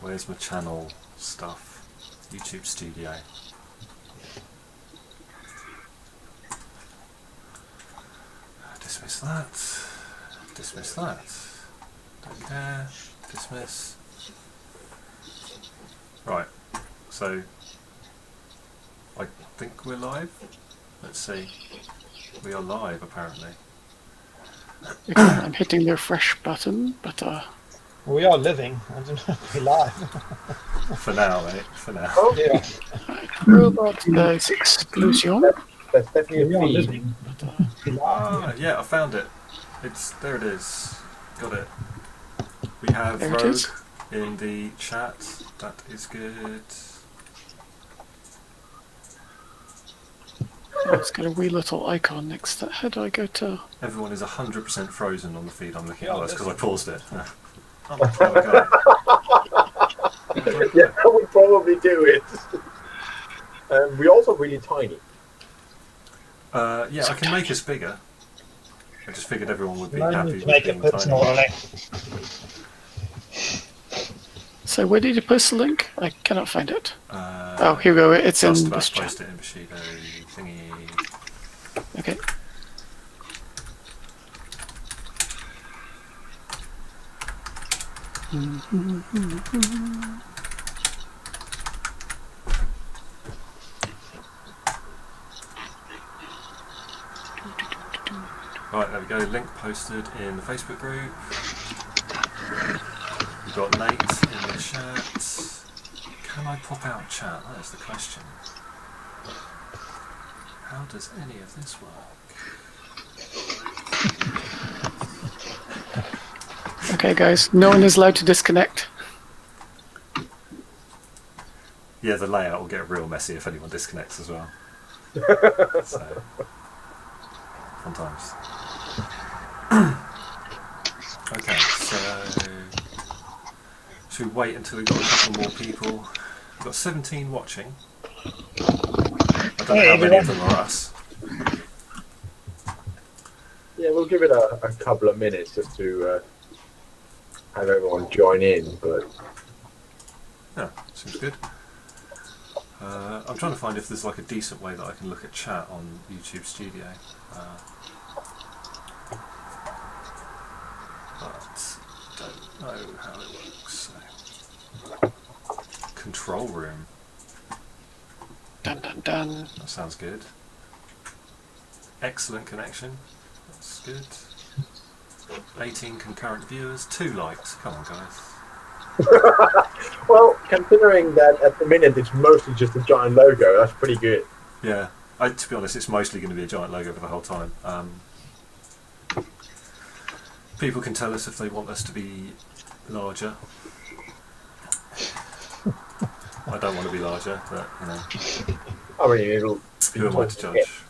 Where's my channel stuff? YouTube Studio. Dismiss that. Dismiss that. Don't care. Dismiss. Right. So I think we're live. Let's see. We are live apparently. Okay, I'm hitting the refresh button, but we are living. I don't know if we're live. For now, mate. For now. Oh, Yeah. robot explosion. that's definitely We a are feed. living. Ah, yeah, I found it. There it is. Got it. We have There it Rogue is. in the chat. That is good. Oh, it's got a wee little icon next to it. How do I go to... Everyone is 100% frozen on the feed I'm looking at. Yeah, Oh, that's because I this- paused it. Oh, there we go. Yeah, I would probably do it. We're also really tiny. Yeah, I can make us bigger. I just figured everyone would be No happy need with to make being it personal, tiny. Ollie. So where did you post the link? I cannot find it. Uh, Oh, here we go. It's just in about this to chat. post it in Bushido thingy. Okay. Right, there we go. Link posted in the Facebook group. We've got Nate in the chat. Can I pop out chat? That is the question. How does any of this work? Okay, guys. No one is allowed to disconnect. Yeah, the layout will get real messy if anyone disconnects as well. So, fun times. Okay, so should we wait until we've got a couple more people? We've got 17 watching. I don't know Hey, how many of everyone. them are us. Yeah, we'll give it a couple of minutes just to have everyone join in. But Yeah, seems good. I'm trying to find if there's like a decent way that I can look at chat on YouTube Studio. But don't know how it works. So. Control room. Dun dun dun. That sounds good. Excellent connection. That's good. 18 concurrent viewers, 2 likes. Come on, guys. well, considering that at the minute it's mostly just a giant logo, that's pretty good. Yeah, to be honest, it's mostly going to be a giant logo for the whole time. People can tell us if they want us to be larger. I don't want to be larger, but you know, I mean, it'll. be who am I to talking- judge?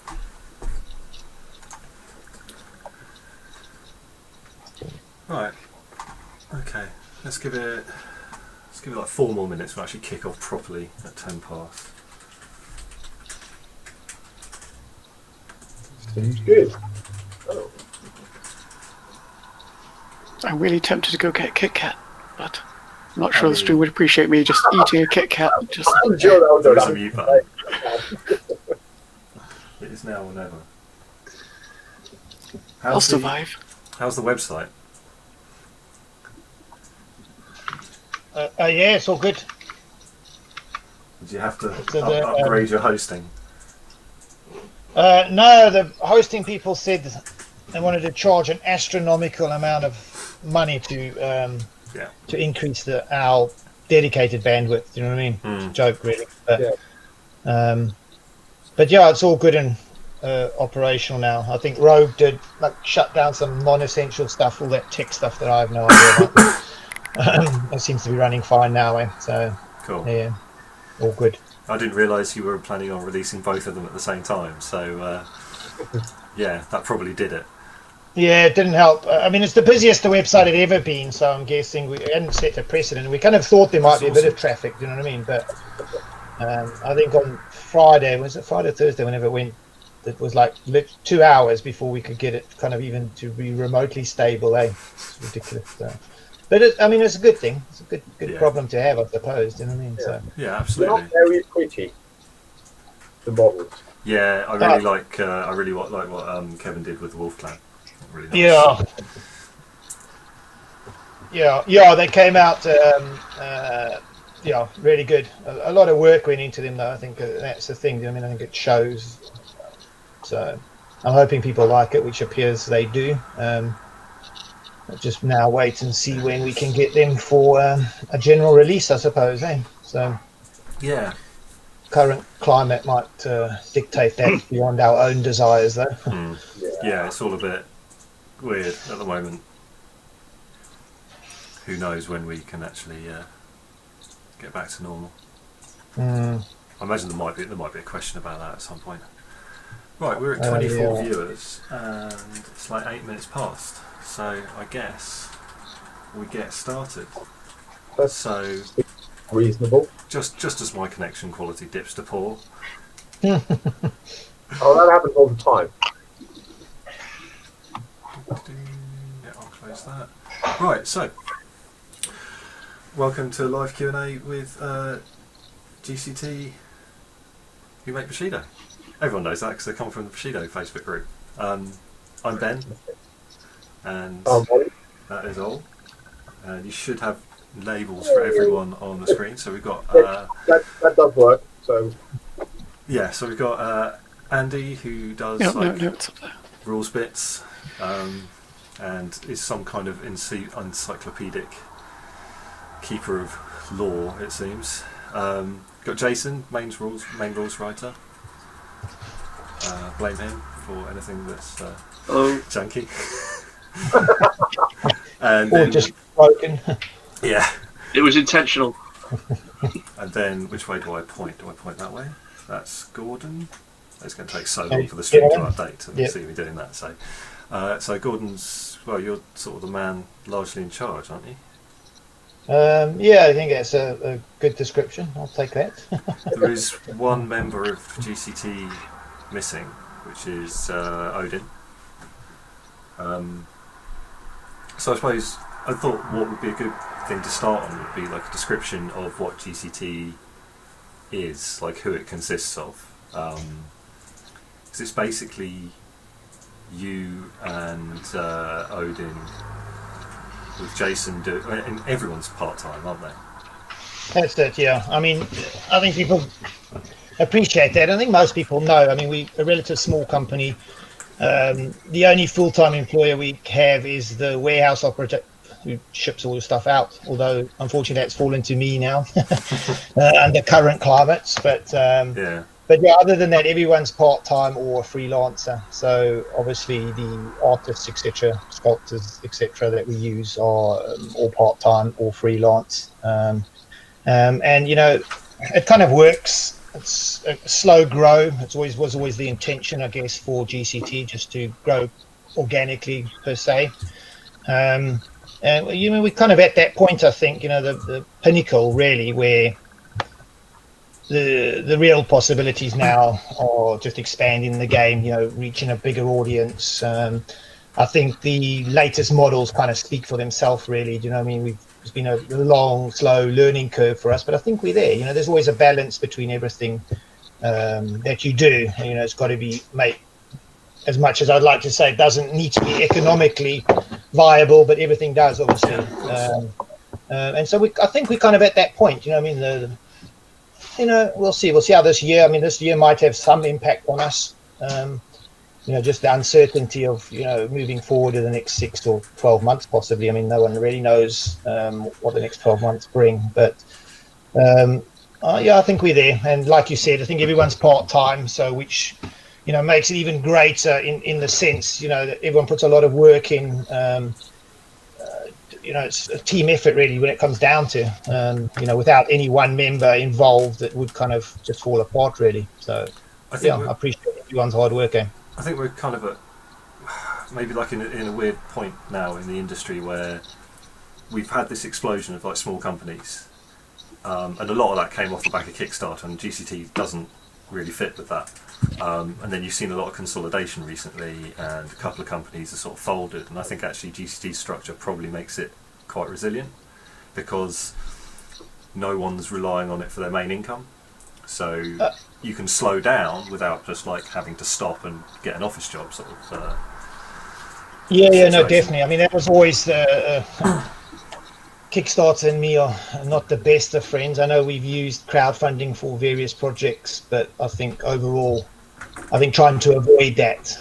Right. Okay. Let's give it like 4 more minutes to actually kick off properly at 10 past. Seems good. Oh. I'm really tempted to go get a Kit Kat, but I'm not I sure the mean- stream would appreciate me just eating a Kit Kat. Just I'm sure that was There is a done. mute button. It is now or never. I'll survive. How's the website? Yeah, it's all good. Did you have to So the, upgrade your hosting? No, the hosting people said they wanted to charge an astronomical amount of money to increase our dedicated bandwidth. You know what I mean? It's a joke, really. But, but yeah, it's all good and operational now. I think Rogue did shut down some non-essential stuff, all that tech stuff that I have no idea about. It seems to be running fine now, so Cool. yeah, all good. I didn't realise you were planning on releasing both of them at the same time, so yeah, that probably did it. Yeah, it didn't help. I mean, it's the busiest the website had ever been, so I'm guessing we hadn't set a precedent. We kind of thought there might be a bit of traffic, you know what I mean? But I think on Friday, was it Friday or Thursday, whenever it went, it was like 2 hours before we could get it kind of even to be remotely stable, It's ridiculous. So. But I mean, it's a good thing. It's good Yeah. problem to have, I suppose. You know what I mean? Yeah. So Yeah, They're absolutely. not very pretty, the models. Yeah, I really like. I really like what Kevin did with the Wolf Clan. Really nice. Yeah. They came out. Really good. A lot of work went into them, though. I think that's the thing. I mean, I think it shows. So I'm hoping people like it, which appears they do. Just now wait and see when we can get them for a general release, I suppose. So Yeah. current climate might dictate that beyond our own desires, though. Yeah, it's all a bit weird at the moment. Who knows when we can actually get back to normal? I imagine there might be a question about that at some point. Right, we're at 24 viewers, and it's like 8 minutes past. So I guess we get started. So Reasonable. just as my connection quality dips to poor. Oh, that happens all the time. Yeah, I'll close that. Right, so welcome to live Q&A with GCT who make Bushido. Everyone knows that because they come from the Bushido Facebook group. I'm Ben, and that is all. And you should have labels for everyone on the screen. So we've got that does work. So yeah, so we've got Andy who does No, it's up there. rules bits, and is some kind of encyclopedic keeper of law, it seems. Got Jason, main rules writer. Blame him for anything that's junky. And Or then, just broken. yeah. It was intentional. And then, which way do I point? Do I point that way? That's Gordon. It's going to take so long for the stream to update to see me doing that. So Gordon's, well, you're sort of the man largely in charge, aren't you? Yeah, I think that's a good description. I'll take that. There is one member of GCT missing, which is Odin. So I suppose I thought what would be a good thing to start on would be like a description of what GCT is, like who it consists of. Because it's basically you and Odin with Jason and everyone's part-time, aren't they? That's it, yeah. I mean, I think people appreciate that. I think most people know. I mean, we're a relative small company. The only full-time employer we have is the warehouse operator who ships all the stuff out, although unfortunately that's fallen to me now under current climates. But yeah, other than that, everyone's part-time or a freelancer. So obviously the artists, etc., sculptors, etc., that we use are all part-time or freelance. And you know, it kind of works. It's a slow grow. It was always the intention, I guess, for GCT, just to grow organically per se. And you know, we're kind of at that point, I think, you know, the pinnacle really, where the real possibilities now are just expanding the game, you know, reaching a bigger audience. I think the latest models kind of speak for themselves, really. Do you know what I mean? It's been a long, slow learning curve for us, but I think we're there. You know, there's always a balance between everything that you do. And, you know, it's got to be made, as much as I'd like to say, it doesn't need to be economically viable, but everything does, obviously. And so I think we're kind of at that point. You know what I mean? You know, we'll see how this year. I mean, this year might have some impact on us. You know, just the uncertainty of, you know, moving forward in the next 6 or 12 months, possibly. I mean, no one really knows what the next 12 months bring. But yeah, I think we're there. And like you said, I think everyone's part-time, so which, you know, makes it even greater in the sense, you know, that everyone puts a lot of work in. You know, it's a team effort really when it comes down to, you know, without any one member involved, it would kind of just fall apart really. So I appreciate everyone's hard work. I think we're kind of at maybe like in a weird point now in the industry where we've had this explosion of like small companies, and a lot of that came off the back of Kickstarter, and GCT doesn't really fit with that. And then you've seen a lot of consolidation recently, and a couple of companies are sort of folded, and I think actually GCT's structure probably makes it quite resilient, because no one's relying on it for their main income. So you can slow down without just like having to stop and get an office job sort of. Yeah, no, definitely. I mean, that was always the Kickstarter and me are not the best of friends. I know we've used crowdfunding for various projects, but I think overall, trying to avoid that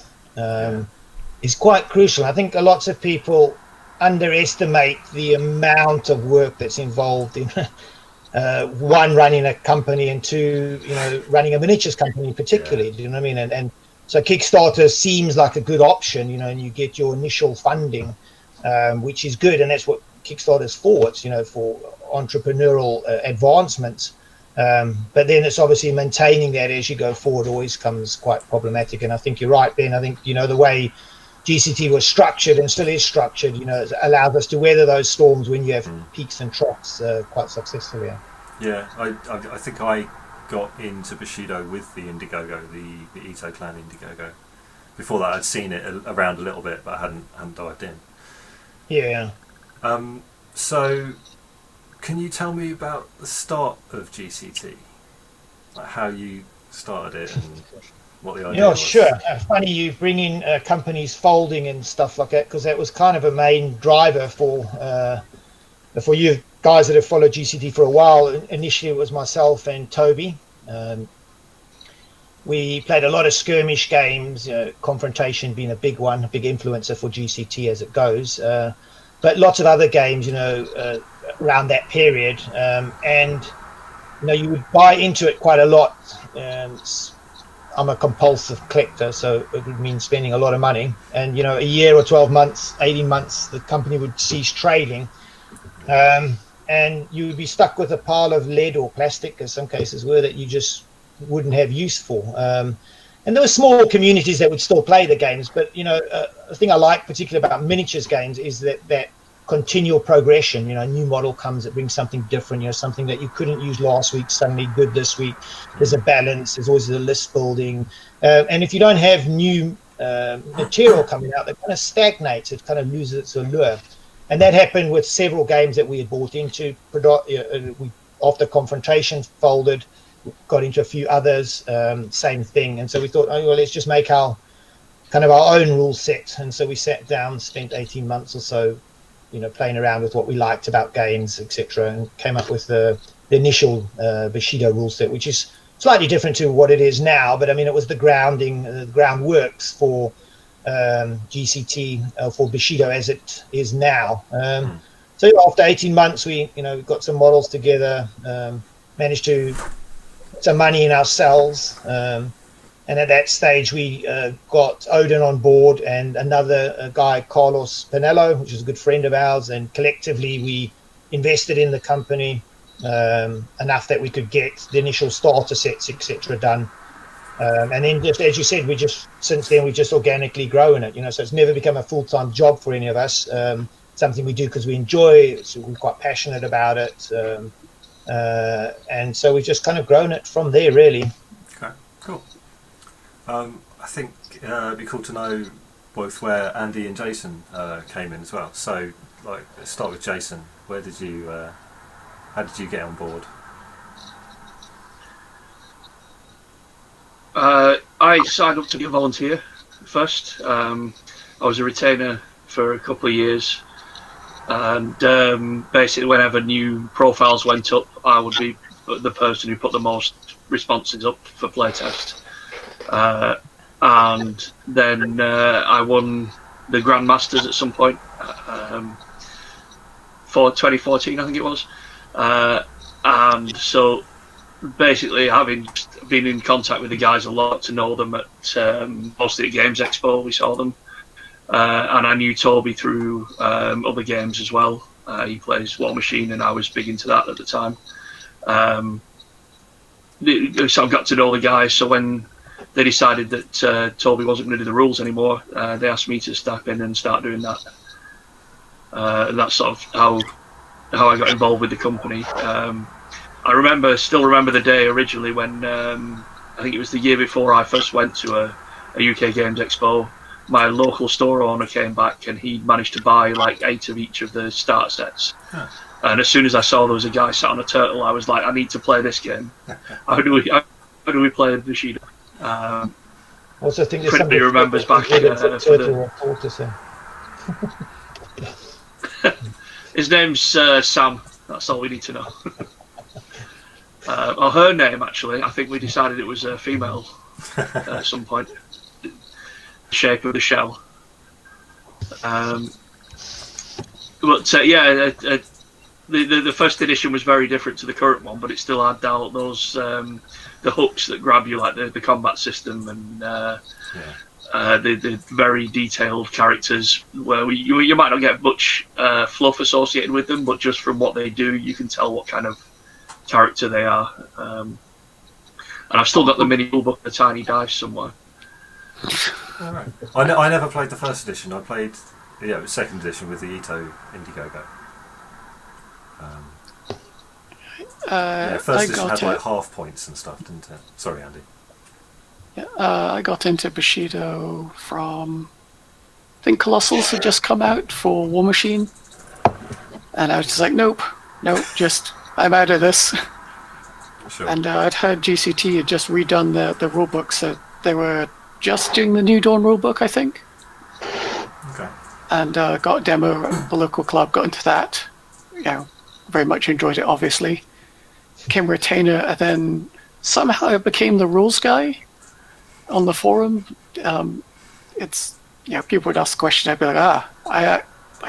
is quite crucial. I think lots of people underestimate the amount of work that's involved in one, running a company, and two, running a miniatures company particularly. Do you know what I mean? And so Kickstarter seems like a good option, and you get your initial funding, which is good, and that's what Kickstarter's for. It's for entrepreneurial advancements. But then it's obviously maintaining that as you go forward always comes quite problematic. And I think you're right, Ben. I think the way GCT was structured and still is structured, it allows us to weather those storms when you have peaks and troughs quite successfully. Yeah, I think I got into Bushido with the Indiegogo, the Ito Clan Indiegogo. Before that, I'd seen it around a little bit, but I hadn't dived in. Yeah. So, can you tell me about the start of GCT? Like how you started it and what the idea was? Sure. Funny you bring in companies folding and stuff like that, because that was kind of a main driver for you guys that have followed GCT for a while. Initially, it was myself and Toby. We played a lot of skirmish games, Confrontation being a big one, a big influencer for GCT as it goes. But lots of other games, around that period. And, you would buy into it quite a lot. I'm a compulsive collector, so it would mean spending a lot of money. And, a year or 12 months, 18 months, the company would cease trading. And you would be stuck with a pile of lead or plastic, as some cases were, that you just wouldn't have use for. And there were small communities that would still play the games, but the thing I like particularly about miniatures games is that continual progression. A new model comes that brings something different, something that you couldn't use last week, suddenly good this week. There's a balance, there's always a list building. And if you don't have new material coming out, that kind of stagnates, it kind of loses its allure. And that happened with several games that we had bought into. After Confrontation folded, got into a few others, same thing. And so we thought, let's just make our own rule set. And so we sat down, spent 18 months or so, playing around with what we liked about games, etc., and came up with the initial Bushido rule set, which is slightly different to what it is now. But I mean, it was the groundworks for GCT, for Bushido as it is now. So after 18 months, we got some models together, managed to put some money in ourselves, and at that stage we got Odin on board and another guy, Carlos Pinello, which is a good friend of ours, and collectively we invested in the company enough that we could get the initial starter sets, etc., done. And then, just as you said, since then we've just organically grown it. So it's never become a full-time job for any of us. Something we do because we enjoy it, so we're quite passionate about it, and so we've just kind of grown it from there, really. Okay, cool. I think it'd be cool to know both where Andy and Jason came in as well. So, let's start with Jason. How did you get on board? I signed up to be a volunteer first. I was a retainer for a couple of years, and basically whenever new profiles went up, I would be the person who put the most responses up for playtest. And then I won the Grandmasters at some point for 2014, I think it was. And so basically, having been in contact with the guys a lot, to know them at mostly at Games Expo, we saw them. And I knew Toby through other games as well. He plays War Machine, and I was big into that at the time. So I got to know the guys. So when they decided that Toby wasn't going to do the rules anymore, they asked me to step in and start doing that. And that's sort of how I got involved with the company. I still remember the day originally when I think it was the year before I first went to a UK Games Expo. My local store owner came back and he managed to buy like 8 of each of the start sets. Huh. And as soon as I saw there was a guy sat on a turtle, I was like, I need to play this game. How do we play Bushido? Also, I think there's Pretty somebody remembers back for for the the. reporter, so. His name's Sam. That's all we need to know. Or her name, actually. I think we decided it was a female at some point. The shape of the shell. But yeah, the first edition was very different to the current one, but it still had all those the hooks that grab you, like the combat system and the very detailed characters where you might not get much fluff associated with them, but just from what they do, you can tell what kind of character they are. And I've still got the mini rulebook, the tiny dice somewhere. All right. I never played the first edition. I played it was second edition with the Ito Indiegogo. First edition had like half points and stuff, didn't it? Sorry, Andy. Yeah, I got into Bushido from, I think Colossals had just come out for War Machine, and I was just like, nope, just I'm out of this. Sure. And I'd heard GCT had just redone the rulebook, so they were just doing the New Dawn rulebook, I think. Okay. And got a demo at the local club, got into that. Very much enjoyed it, obviously. Became a retainer, and then somehow I became the rules guy on the forum. It's people would ask a question, I'd be like, I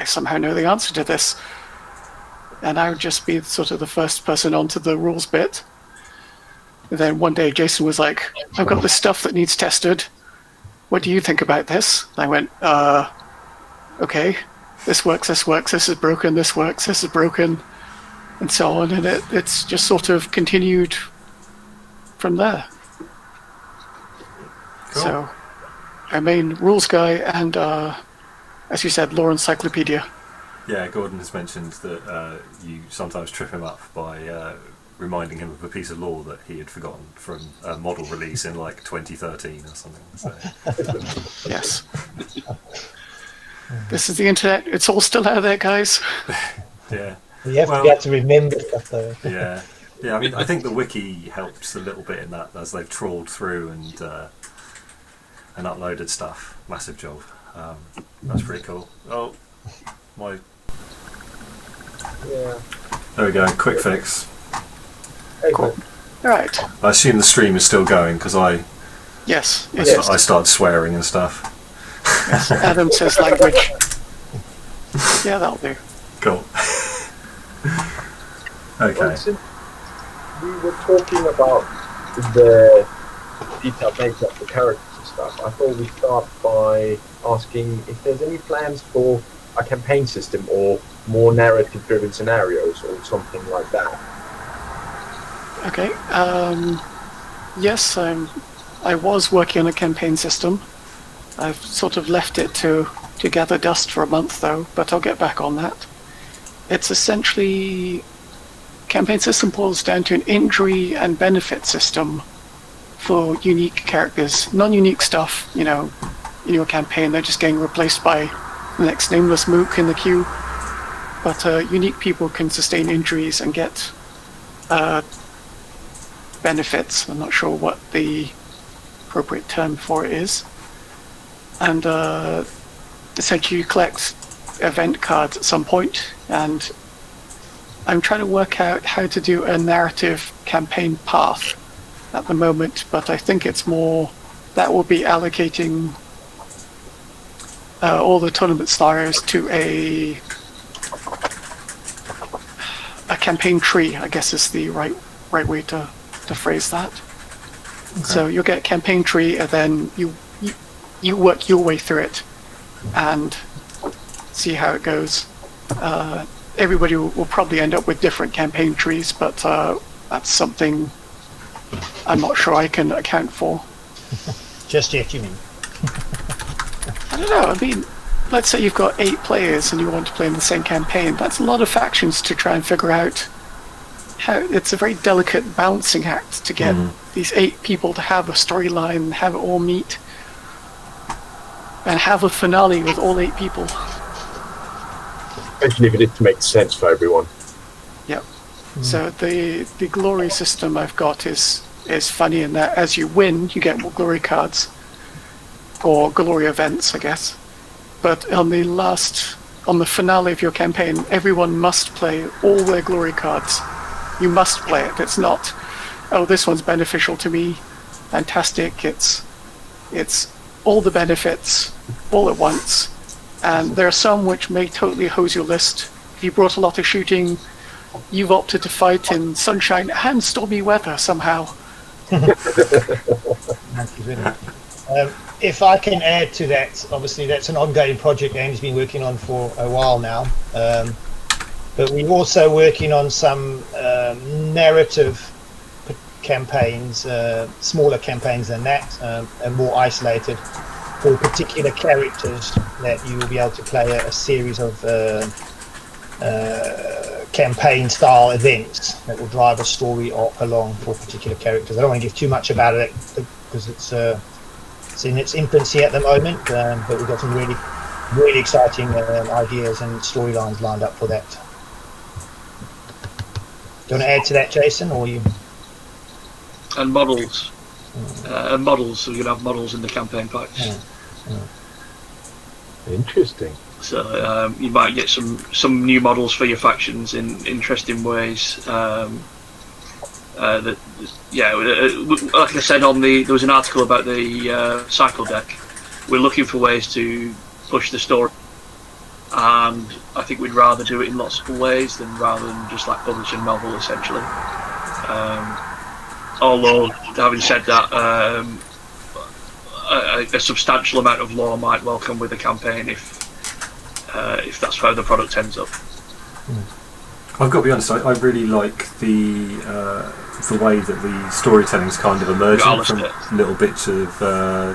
somehow know the answer to this. And I would just be sort of the first person onto the rules bit. And then one day Jason was like, I've got this stuff that needs tested. What do you think about this? And I went, okay, this works, this is broken, this works, this is broken, and so on. And it's just sort of continued from there. Cool. So, I mean, rules guy and, as you said, lore encyclopedia. Yeah, Gordon has mentioned that you sometimes trip him up by reminding him of a piece of lore that he had forgotten from a model release in like 2013 or something. So. Yes. This is the internet. It's all still out there, guys. Yeah. You have to get to remember stuff, though. Yeah. I mean, I think the wiki helps a little bit in that as they've trawled through and uploaded stuff. Massive job. That's pretty cool. Oh, my. Yeah. There we go. Quick fix. Cool. All right. I assume the stream is still going because I started swearing and stuff. Yes. Adam says language. Yeah, that'll do. Cool. Okay. Well, since we were talking about the detailed nature of the characters and stuff, I thought we'd start by asking if there's any plans for a campaign system or more narrative-driven scenarios or something like that. Okay. Yes, I was working on a campaign system. I've sort of left it to gather dust for a month, though, but I'll get back on that. It's essentially... Campaign system boils down to an injury and benefit system for unique characters. Non-unique stuff, in your campaign, they're just getting replaced by the next nameless mook in the queue. But unique people can sustain injuries and get benefits. I'm not sure what the appropriate term for it is. And essentially you collect event cards at some point, and I'm trying to work out how to do a narrative campaign path at the moment, but I think it's more that will be allocating all the tournament scenarios to a campaign tree, I guess is the right way to phrase that. Okay. So you'll get a campaign tree, and then you work your way through it and see how it goes. Everybody will probably end up with different campaign trees, but that's something I'm not sure I can account for. Just yet, you mean? I don't know. I mean, let's say you've got 8 players and you want to play in the same campaign. That's a lot of factions to try and figure out how. It's a very delicate balancing act to get these 8 people to have a storyline, have it all meet, and have a finale with all 8 people. Especially if it makes sense for everyone. So the glory system I've got is funny in that as you win, you get more glory cards, or glory events, I guess. But on the finale of your campaign, everyone must play all their glory cards. You must play it. It's not, oh, this one's beneficial to me. Fantastic. It's all the benefits all at once. And there are some which may totally hose your list. If you brought a lot of shooting, you've opted to fight in sunshine and stormy weather somehow. If I can add to that, obviously that's an ongoing project Andy's been working on for a while now. But we're also working on some narrative campaigns, smaller campaigns than that, and more isolated for particular characters that you will be able to play a series of campaign style events that will drive a story along for particular characters. I don't want to give too much about it because it's in its infancy at the moment, but we've got some really exciting ideas and storylines lined up for that. Do you want to add to that, Jason, or you? And models. And models, so you can have models in the campaign packs. Interesting. So you might get some new models for your factions in interesting ways. Like I said, there was an article about the cycle deck. We're looking for ways to push the story, and I think we'd rather do it in lots of ways rather than just like publish a novel, essentially. Although, having said that, a substantial amount of lore might well come with a campaign if that's how the product ends up. I've got to be honest, I really like the way that the storytelling is kind of emerging from little bits of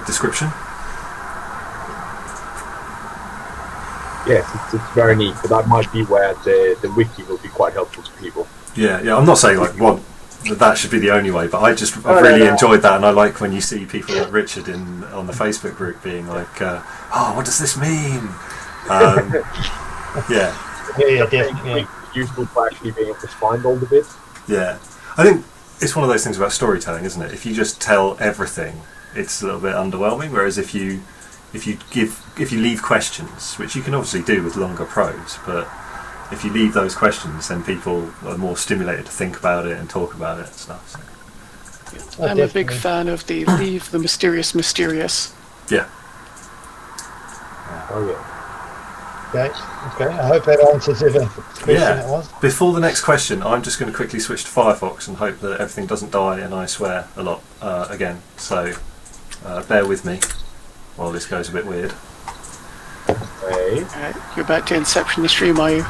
description. Yes, it's very neat, but that might be where the wiki will be quite helpful to people. Yeah, I'm not saying that should be the only way, but I really enjoyed that, and I like when you see people like Richard on the Facebook group being like, what does this mean? Yeah, definitely. It's useful for actually being able to find all the bits. Yeah, I think it's one of those things about storytelling, isn't it? If you just tell everything, it's a little bit underwhelming. Whereas if you leave questions, which you can obviously do with longer prose, but if you leave those questions, then people are more stimulated to think about it and talk about it and stuff. So. I'm a big fan of the leave the mysterious. Yeah. Oh yeah. Okay. I hope that answers the question it was. Before the next question, I'm just going to quickly switch to Firefox and hope that everything doesn't die and I swear a lot again. So bear with me while this goes a bit weird. Okay. Alright, you're about to inception the stream, are you?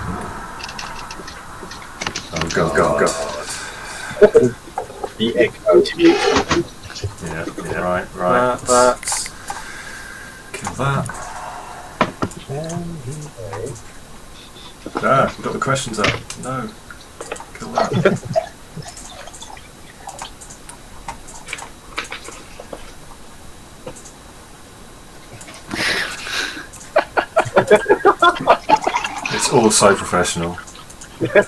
Oh God. The echo. Yeah, right. Kill that. Got the questions up. No. Kill that. It's all so professional. Yep.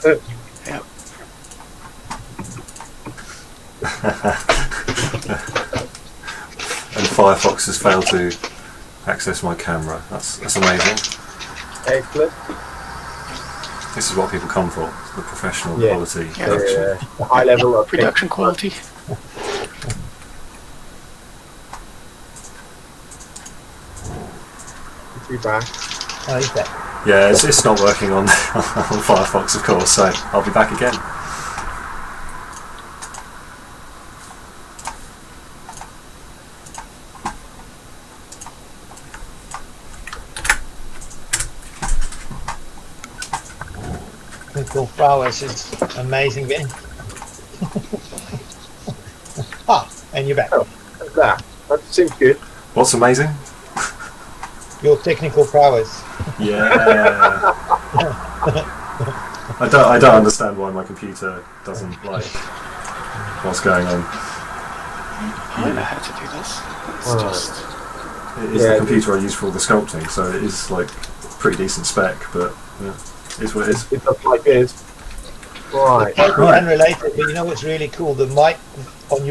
And Firefox has failed to access my camera. That's amazing. Excellent. This is what people come for, the professional quality Yeah. production. The high level of Production quality. Be back. Oh, he's back. Yeah, it's not working on Firefox, of course, so I'll be back again. Technical prowess is amazing, Ben. And you're back. Oh, that seems good. What's amazing? Your technical prowess. Yeah. I don't understand why my computer doesn't like what's going on. I know how to do this. It's just... It is the computer I use for all the sculpting, so it is like pretty decent spec, but it's what it is. It does like this. Right. Totally Right. unrelated, but you know what's really cool? The mic on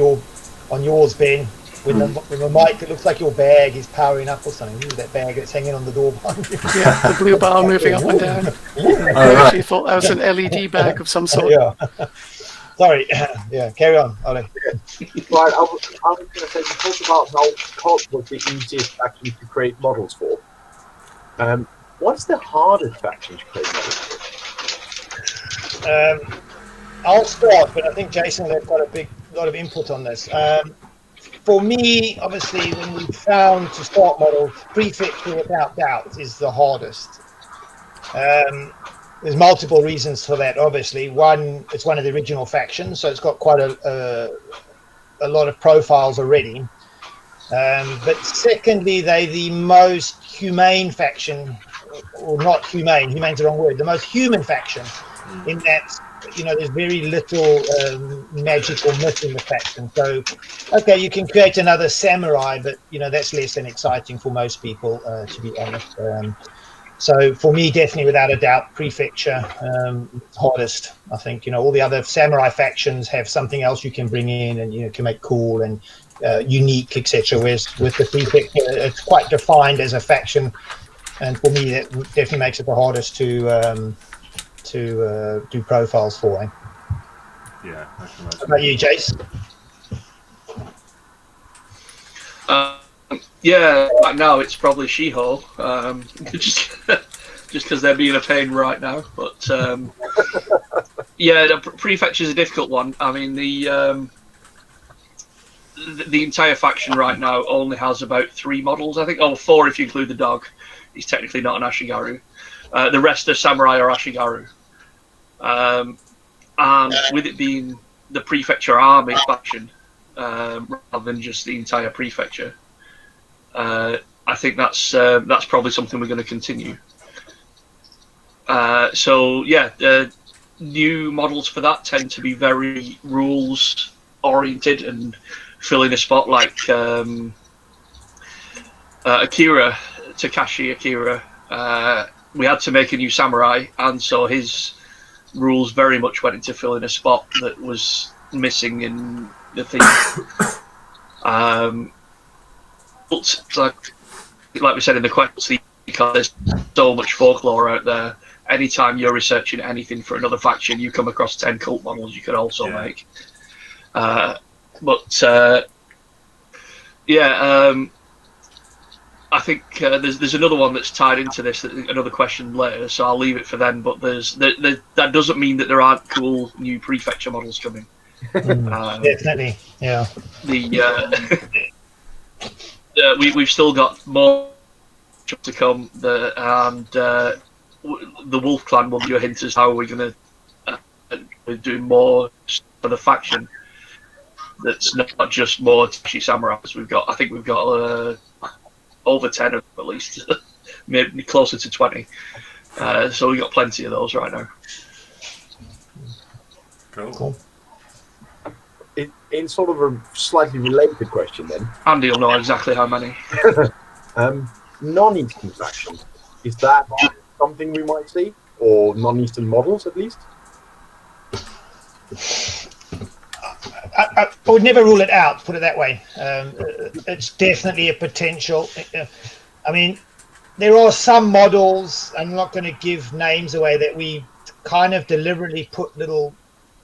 yours, Ben. When the mic, it looks like your bag is powering up or something. Ooh, that bag that's hanging on the door behind you. Yeah, the blue bar moving up and down. Oh, I actually right. thought that was an LED bag of some sort. Yeah. Sorry. Yeah. Carry on, Ollie. Right, I was going to say, you talked about how COD was the easiest faction to create models for. What's the hardest faction to create models for? I'll start, but I think Jason had quite a lot of input on this. For me, obviously, when we found to start models, prefecture without doubt is the hardest. There's multiple reasons for that. Obviously, one, it's one of the original factions, so it's got quite a lot of profiles already. But secondly, they're the most humane faction, or not humane. Humane's the wrong word. The most human faction, in that there's very little magic or myth in the faction. So, okay, you can create another samurai, but that's less than exciting for most people, to be honest. So for me, definitely without a doubt, prefecture hardest. I think all the other samurai factions have something else you can bring in and can make cool and unique, etc. Whereas with the prefecture, it's quite defined as a faction, and for me, that definitely makes it the hardest to do profiles for. Yeah, I can How about you, Jace? Yeah, right now it's probably She-Hulk, just because they're being a pain right now. But yeah, the prefecture is a difficult one. I mean, the entire faction right now only has about 3 models, I think. Oh, 4 if you include the dog. He's technically not an Ashigaru. The rest are samurai or Ashigaru. And with it being the prefecture army faction, rather than just the entire prefecture, I think that's probably something we're going to continue. So yeah, new models for that tend to be very rules oriented and fill in a spot, like Akira, Takashi Akira. We had to make a new samurai, and so his rules very much went into filling a spot that was missing in the theme. But like we said in the question, because there's so much folklore out there. Anytime you're researching anything for another faction, you come across 10 cult models you could also make. I think there's another one that's tied into this, another question later, so I'll leave it for then. But that doesn't mean that there aren't cool new prefecture models coming. Definitely, yeah. We've still got more to come, and the Wolf Clan will give a hint as how we're going to do more for the faction. That's not just more Tashi Samurais. I think we've got over 10 of them at least, maybe closer to 20. So we've got plenty of those right now. Cool. In sort of a slightly related question then. Andy will know exactly how many. Non-Eastern factions, is that something we might see? Or non-Eastern models at least? I would never rule it out, put it that way. It's definitely a potential. I mean, there are some models, I'm not going to give names away, that we kind of deliberately put little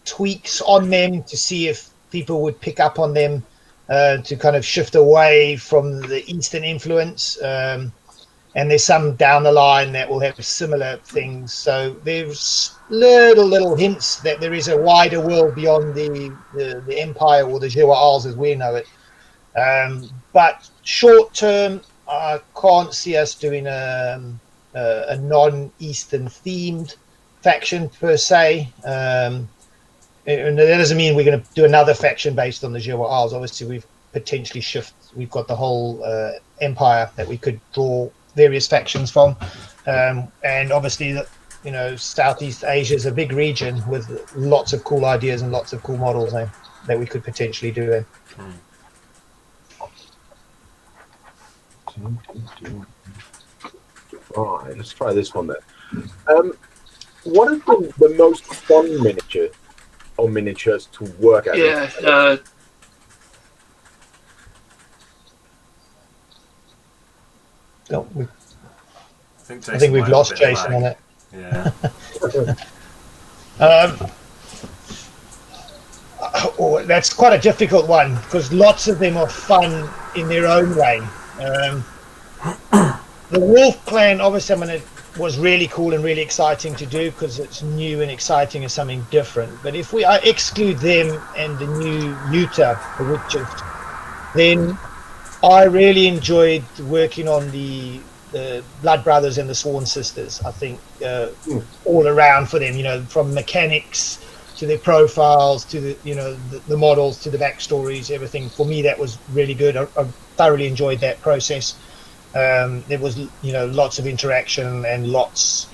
tweaks on them to see if people would pick up on them, to kind of shift away from the Eastern influence. And there's some down the line that will have similar things. So there's little hints that there is a wider world beyond the Empire or the Jewa Isles as we know it. But short term, I can't see us doing a non-Eastern themed faction per se. And that doesn't mean we're going to do another faction based on the Jewa Isles. Obviously, we've potentially we've got the whole Empire that we could draw various factions from, and obviously Southeast Asia is a big region with lots of cool ideas and lots of cool models that we could potentially do. Right, let's try this one then. what is the most fun miniature or miniatures to work as? Yeah, Oh, I I think we've might have a lost bit of Jason on lag. it. Yeah. That's quite a difficult one because lots of them are fun in their own way. The Wolf Clan, obviously, was really cool and really exciting to do because it's new and exciting and something different. But if I exclude them and the new Utah, the Witches, then I really enjoyed working on the Blood Brothers and the Sworn Sisters. I think all around for them, from mechanics to their profiles to the models to the backstories, everything. For me, that was really good. I thoroughly enjoyed that process. There was lots of interaction and lots.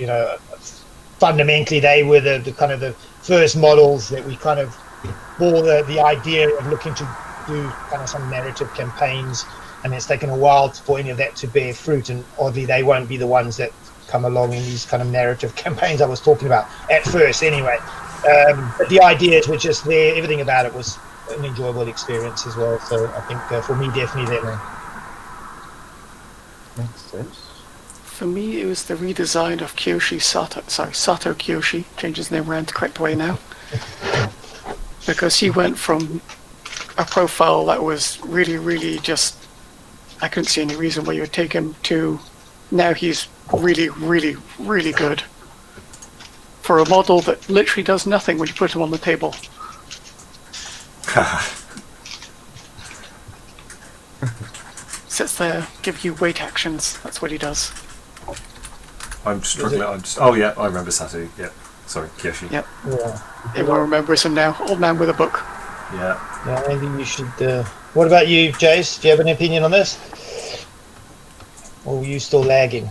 Fundamentally, they were the kind of the first models that we kind of bore the idea of looking to do kind of some narrative campaigns, and it's taken a while for any of that to bear fruit. And oddly, they won't be the ones that come along in these kind of narrative campaigns I was talking about at first, anyway. But the ideas were just there. Everything about it was an enjoyable experience as well. So I think for me, definitely that one. Makes sense. For me, it was the redesign of Sato Kiyoshi, changed his name around the correct way now. Because he went from a profile that was really, really just, I couldn't see any reason why you would take him, to now he's really, really, really good. For a model that literally does nothing when you put him on the table. Sits there, give you weight actions. That's what he does. I'm struggling. Oh yeah, I remember Satu. Yeah, sorry, Kiyoshi. Yep. Yeah. Everyone remembers him now. Old man with a book. Yeah. Yeah, maybe you should. What about you, Jace? Do you have an opinion on this? Or were you still lagging?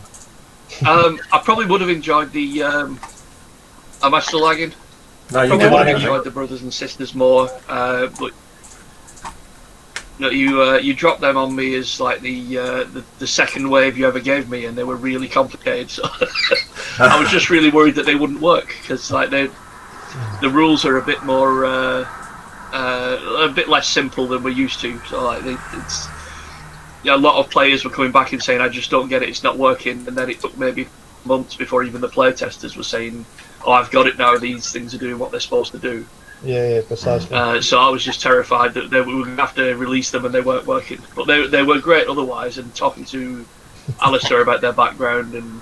I probably would have enjoyed the. Am I still lagging? No, you Probably can. would have enjoyed the brothers and sisters more, but you dropped them on me as like the second wave you ever gave me, and they were really complicated. So I was just really worried that they wouldn't work because like the rules are a bit more a bit less simple than we're used to. So like it's a lot of players were coming back and saying, "I just don't get it. It's not working." And then it took maybe months before even the play testers were saying, "Oh, I've got it now. These things are doing what they're supposed to do." Yeah, precisely. So I was just terrified that we were going to have to release them and they weren't working. But they were great otherwise. And talking to Alistair about their background and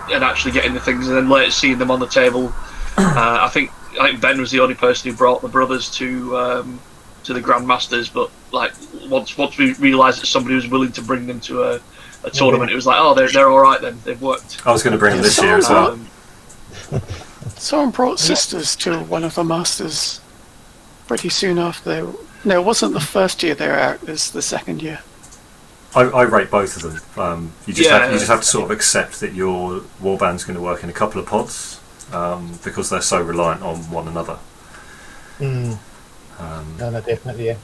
actually getting the things, and then later seeing them on the table. I think Ben was the only person who brought the brothers to the Grandmasters. But like once we realised that somebody was willing to bring them to a tournament, it was like, oh, they're all right then. They've worked. I was going to bring them this year as well. Someone brought sisters to one of the masters pretty soon after. No, it wasn't the first year they were out. It was the second year. I rate both of them. You just have to sort of accept that your warband's going to work in a couple of pods because they're so reliant on one another. No, definitely, yeah.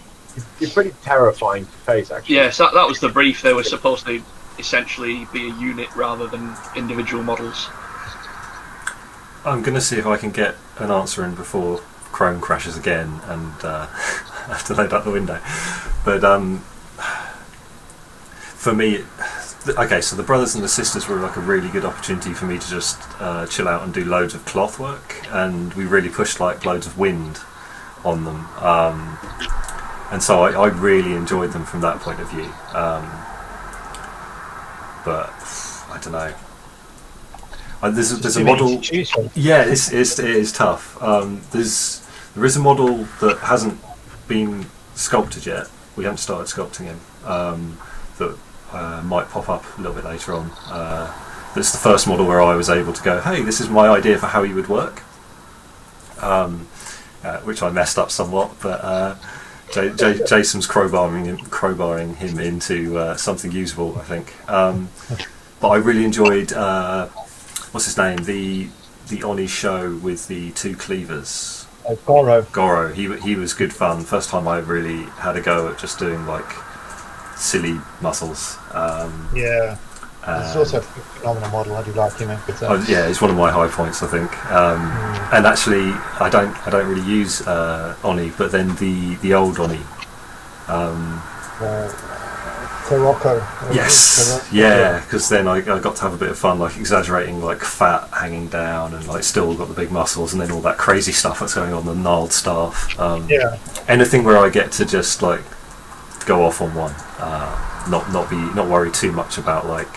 You're pretty terrifying to face, actually. Yes, that was the brief. They were supposed to essentially be a unit rather than individual models. I'm going to see if I can get an answer in before Chrome crashes again and have to load up the window. But for me, okay, so the brothers and the sisters were like a really good opportunity for me to just chill out and do loads of cloth work, and we really pushed like loads of wind on them. And so I really enjoyed them from that point of view. But I don't know. There's a model. Yeah, it is tough. There is a model that hasn't been sculpted yet. We haven't started sculpting him. That might pop up a little bit later on. That's the first model where I was able to go, hey, this is my idea for how he would work. Which I messed up somewhat, but Jason's crowbarring him into something usable, I think. But I really enjoyed. What's his name? The Oni show with the two cleavers. Goro. He was good fun. First time I really had a go at just doing like silly muscles. Yeah. It's also a phenomenal model. I do like him. Yeah, it's one of my high points, I think. And actually, I don't really use Oni, but then the old Oni. Tarocco. Yes, yeah, because then I got to have a bit of fun, like exaggerating like fat hanging down and like still got the big muscles, and then all that crazy stuff that's going on, the gnarled staff. Anything where I get to just like go off on one, not worry too much about like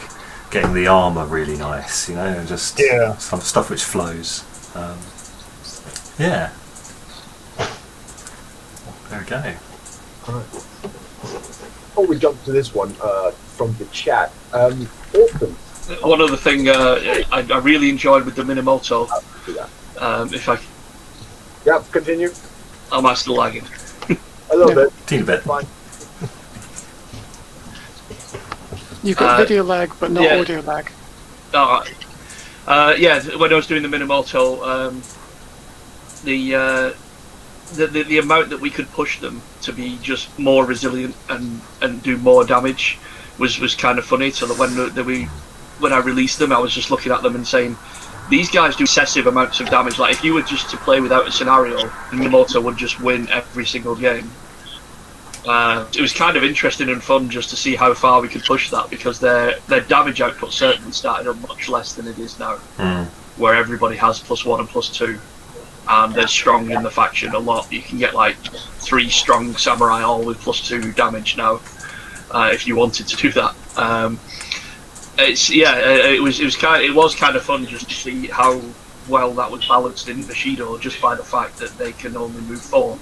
getting the armor really nice, and just some stuff which flows. There we go. All right. Before we jump to this one from the chat, Orphan. One other thing I really enjoyed with the Minamoto. If I Continue. Am I still lagging? A little bit. Teeny bit. Fine. You've got video lag, but not audio lag. When I was doing the Minamoto, the amount that we could push them to be just more resilient and do more damage was kind of funny. So that when I released them, I was just looking at them and saying, these guys do excessive amounts of damage. Like if you were just to play without a scenario, Minamoto would just win every single game. It was kind of interesting and fun just to see how far we could push that, because their damage output certainly started up much less than it is now, where everybody has +1 and +2, and they're strong in the faction a lot. You can get like 3 strong samurai all with +2 damage now, if you wanted to do that. It was kind of fun just to see how well that was balanced in Bushido, just by the fact that they can only move 4.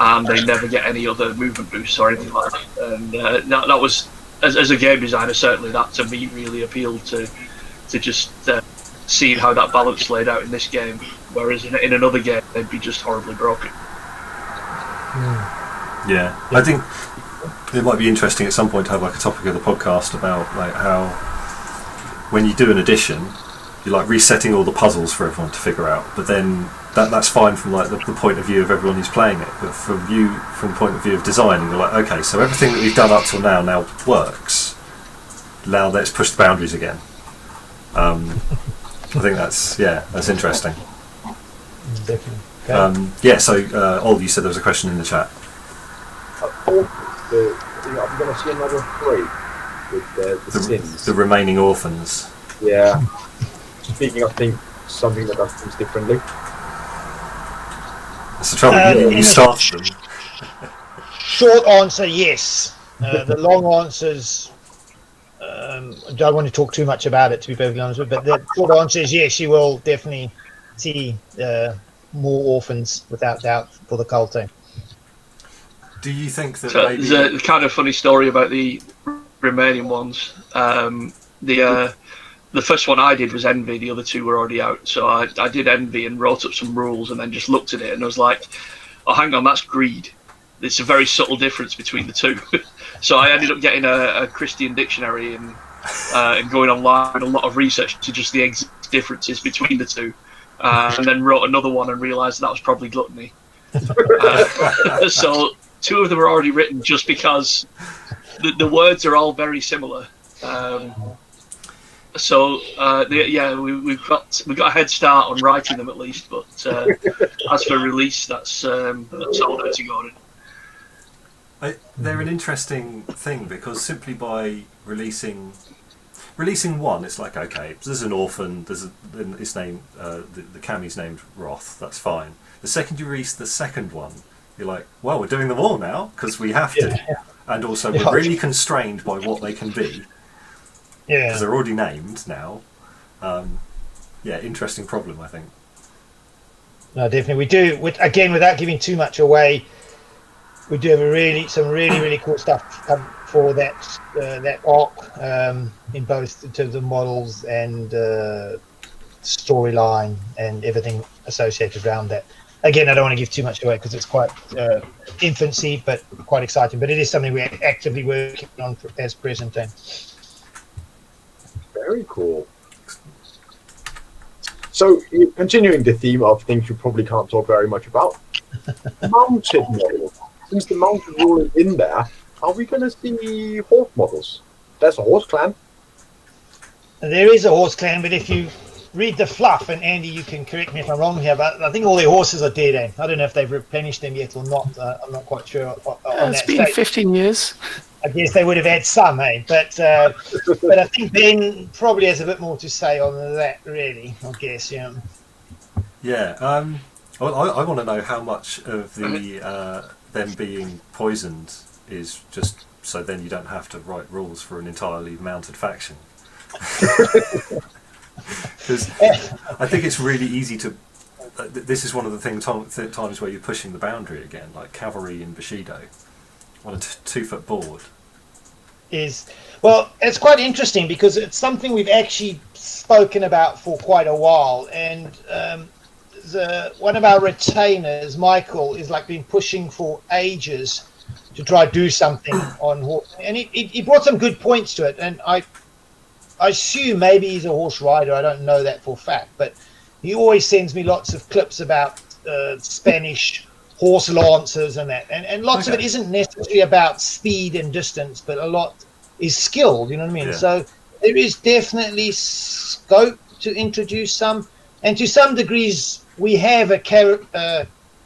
And they never get any other movement boosts or anything like that. And that was, as a game designer, certainly that to me really appealed to just seeing how that balance laid out in this game. Whereas in another game, they'd be just horribly broken. Yeah, I think it might be interesting at some point to have like a topic of the podcast about like how when you do an addition, you're like resetting all the puzzles for everyone to figure out, but then that's fine from like the point of view of everyone who's playing it, but from the point of view of designing, you're like, okay, so everything that we've done up till now works. Now let's push the boundaries again. I think that's interesting. Definitely. Okay. So Ol, you said there was a question in the chat. I'm going to see another 3 with the sins. The remaining orphans. Yeah. Speaking of something that does things differently. That's the trouble. You started them. Short answer, yes. The long answers, I don't want to talk too much about it, to be perfectly honest with you, but the short answer is yes, you will definitely see more orphans, without doubt, for the cult team. Do you think that there's a kind of funny story about the remaining ones? The first one I did was Envy, the other 2 were already out. So I did Envy and wrote up some rules and then just looked at it and I was like, oh, hang on, that's greed. It's a very subtle difference between the 2. So I ended up getting a Christian dictionary and going online and a lot of research to just the exact differences between the 2. And then wrote another one and realised that was probably gluttony. So 2 of them are already written just because the words are all very similar. We've got a head start on writing them at least, but as for release, that's all down to Gordon. They're an interesting thing because simply by releasing one, it's like, okay, there's an orphan, his name, the Kami's named Roth, that's fine. The second you release the second one, you're like, well, we're doing them all now because we have to, and also we're really constrained by what they can be. Yeah, because they're already named now. Interesting problem, I think. No, definitely. We do, again, without giving too much away, we do have some really cool stuff for that arc, in both in terms of models and storyline and everything associated around that. Again, I don't want to give too much away because it's quite infancy, but quite exciting. But it is something we're actively working on as present time. Very cool. So, continuing the theme of things you probably can't talk very much about, mounted models. Since the mounted rule is in there, are we going to see horse models? There's a horse clan. there is a horse clan, but if you read the fluff, and Andy, you can correct me if I'm wrong here, but I think all their horses are dead. I don't know if they've replenished them yet or not. I'm not quite sure on It's that been stage. 15 years. I guess they would have had some, but I think Ben probably has a bit more to say on that, really. I guess, yeah. Yeah. I want to know how much of the them being poisoned is just so then you don't have to write rules for an entirely mounted faction. Because I think it's really easy to. This is one of the times where you're pushing the boundary again, like cavalry in Bushido on a 2-foot board. Well, it's quite interesting because it's something we've actually spoken about for quite a while, and one of our retainers, Michael, is like been pushing for ages to try to do something on horse, and he brought some good points to it, and I assume maybe he's a horse rider. I don't know that for a fact, but he always sends me lots of clips about Spanish horse lancers and that, and lots of it isn't necessarily about speed and distance, but a lot is skill. You know what I mean? Yeah. So there is definitely scope to introduce some, and to some degrees we have a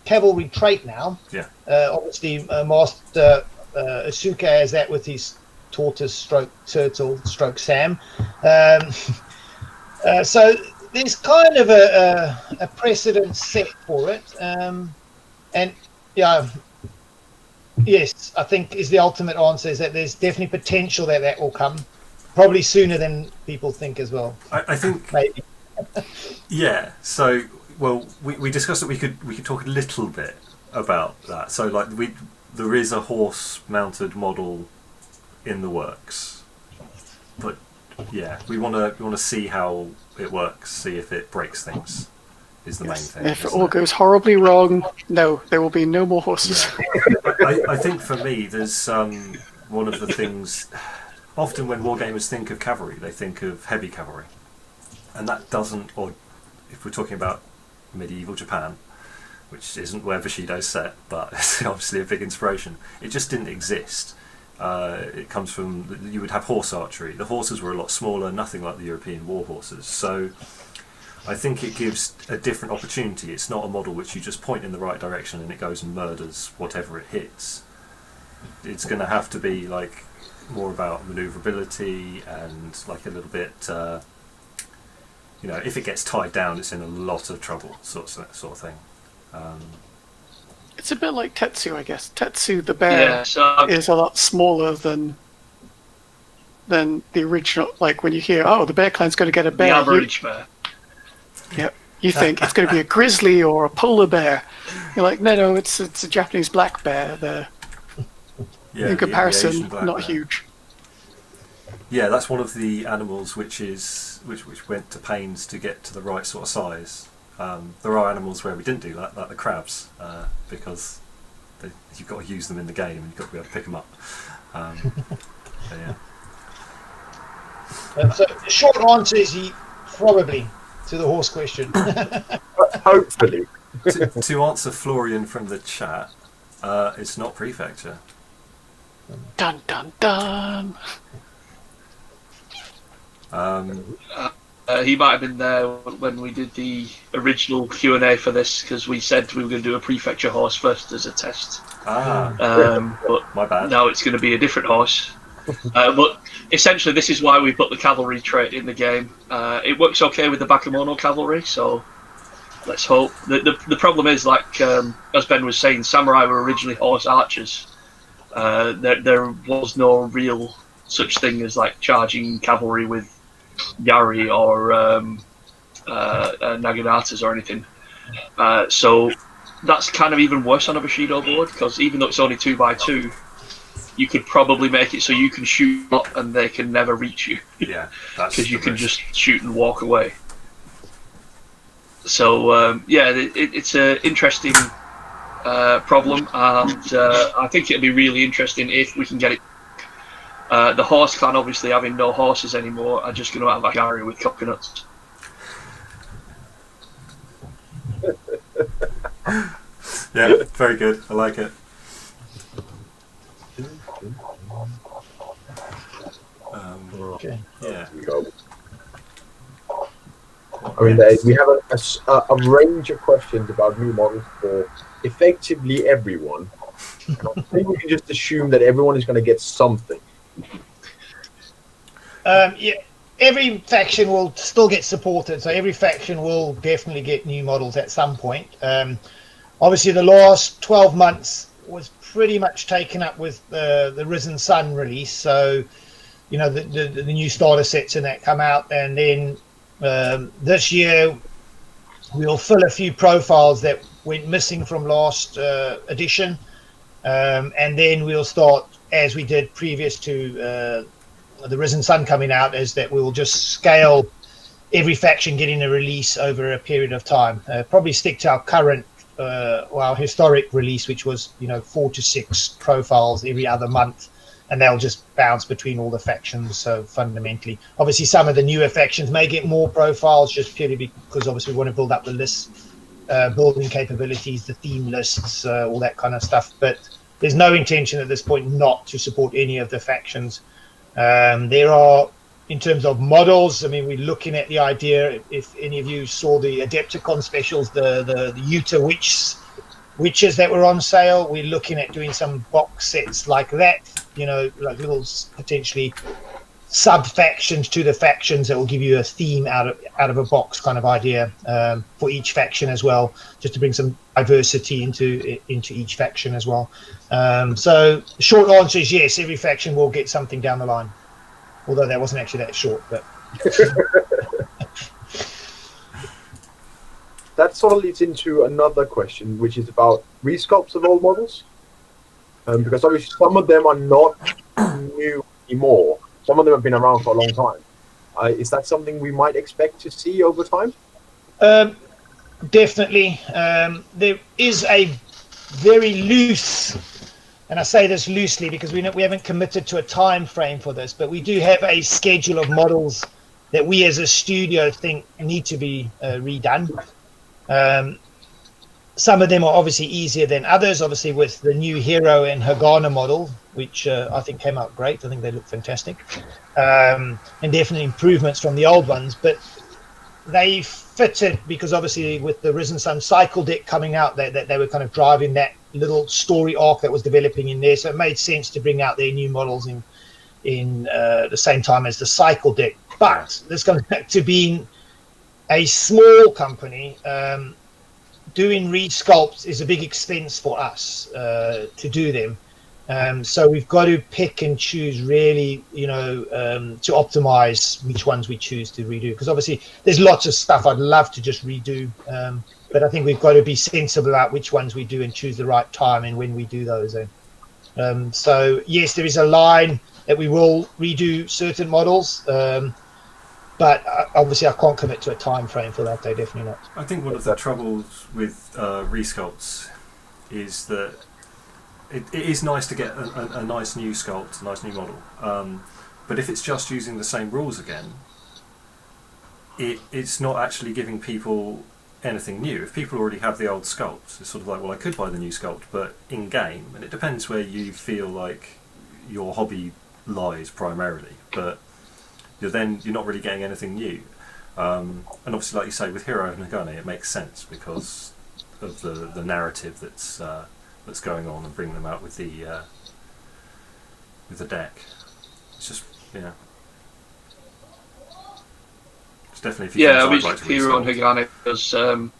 cavalry trait now. Yeah. Obviously, Master Asuka has that with his tortoise stroke turtle stroke Sam. So there's kind of a precedent set for it, and yeah, yes, I think is the ultimate answer is that there's definitely potential that will come, probably sooner than people think as well. I think Maybe. Yeah. So well, we discussed that we could talk a little bit about that. So like there is a horse mounted model in the works, but yeah, we want to see how it works, see if it breaks things. Is the main thing. If it all goes horribly wrong, no, there will be no more horses. Yeah. I think for me, there's one of the things. Often when wargamers think of cavalry, they think of heavy cavalry, and that doesn't. Or if we're talking about medieval Japan, which isn't where Bushido's set, but it's obviously a big inspiration. It just didn't exist. It comes from you would have horse archery. The horses were a lot smaller, nothing like the European war horses. So I think it gives a different opportunity. It's not a model which you just point in the right direction and it goes and murders whatever it hits. It's going to have to be like more about manoeuvrability and like a little bit. If it gets tied down, it's in a lot of trouble, sort of thing. It's a bit like Tetsu, I guess. Tetsu the bear is a lot smaller than the original. Like when you hear, oh, the bear clan's going to get a bear. The average bear. Yeah, you think it's going to be a grizzly or a polar bear. You're like, no, it's a Japanese black bear. In comparison, the not bear. Huge. Yeah, that's one of the animals which went to pains to get to the right sort of size. There are animals where we didn't do that, like the crabs, because you've got to use them in the game and you've got to be able to pick them up. So the short answer is probably to the horse question. Hopefully. to answer Florian from the chat, it's not prefecture. Dun dun dun. He might have been there when we did the original Q&A for this because we said we were going to do a prefecture horse first as a test. But my bad. Now it's going to be a different horse. But essentially, this is why we put the cavalry trait in the game. It works okay with the Bakemono cavalry, so let's hope. The problem is, like as Ben was saying, samurai were originally horse archers. There was no real such thing as like charging cavalry with Yari or Naganatas or anything. So that's kind of even worse on a Bushido board because even though it's only 2x2, you could probably make it so you can shoot up and they can never reach you. Yeah, that's because you can just shoot and walk away. So it's an interesting problem, and I think it'll be really interesting if we can get it. The horse clan, obviously having no horses anymore, are just going to have a Gary with coconuts. Yeah, very good. I like it. Okay. Yeah. mean, we have a range of questions about new models for effectively everyone. And I think we can just assume that everyone is going to get something. Yeah, every faction will still get supported, so every faction will definitely get new models at some point. Obviously, the last 12 months was pretty much taken up with the Risen Sun release, so you know the new starter sets and that come out, and then this year we'll fill a few profiles that went missing from last edition, and then we'll start as we did previous to the Risen Sun coming out, is that we will just scale every faction getting a release over a period of time. Probably stick to our current or our historic release, which was 4 to 6 profiles every other month, and they'll just bounce between all the factions. So fundamentally, obviously, some of the newer factions may get more profiles just purely because obviously we want to build up the list, building capabilities, the theme lists, all that kind of stuff. But there's no intention at this point not to support any of the factions. There are, in terms of models, I mean, we're looking at the idea, if any of you saw the Adepticon specials, the Utah witches that were on sale, we're looking at doing some box sets like that, like little potentially sub-factions to the factions that will give you a theme out of a box kind of idea for each faction as well, just to bring some diversity into each faction as well. So the short answer is yes, every faction will get something down the line. Although that wasn't actually that short, but that sort of leads into another question, which is about resculpts of old models. Because obviously some of them are not new anymore. Some of them have been around for a long time. Is that something we might expect to see over time? Definitely. There is a very loose, and I say this loosely because we haven't committed to a time frame for this, but we do have a schedule of models that we as a studio think need to be redone. Some of them are obviously easier than others, obviously with the new Hero and Hagana model, which I think came out great. I think they look fantastic. And definitely improvements from the old ones, but they fitted because obviously with the Risen Sun cycle deck coming out, that they were kind of driving that little story arc that was developing in there. So it made sense to bring out their new models in the same time as the cycle deck. But this comes back to being a small company. Doing resculpts is a big expense for us to do them. So we've got to pick and choose really, to optimize which ones we choose to redo. Because obviously there's lots of stuff I'd love to just redo. But I think we've got to be sensible about which ones we do and choose the right time and when we do those. So yes, there is a line that we will redo certain models. But obviously, I can't commit to a time frame for that. Though, definitely not. I think one of the troubles with resculpts is that it is nice to get a nice new sculpt, a nice new model. But if it's just using the same rules again, it's not actually giving people anything new. If people already have the old sculpts, it's sort of like, well, I could buy the new sculpt, but in game, and it depends where you feel like your hobby lies primarily, but you're not really getting anything new. And obviously, like you say, with Hero and Nagane, it makes sense because of the narrative that's going on and bringing them out with the deck. It's just, it's definitely a few things I'd like to Hero and Hagane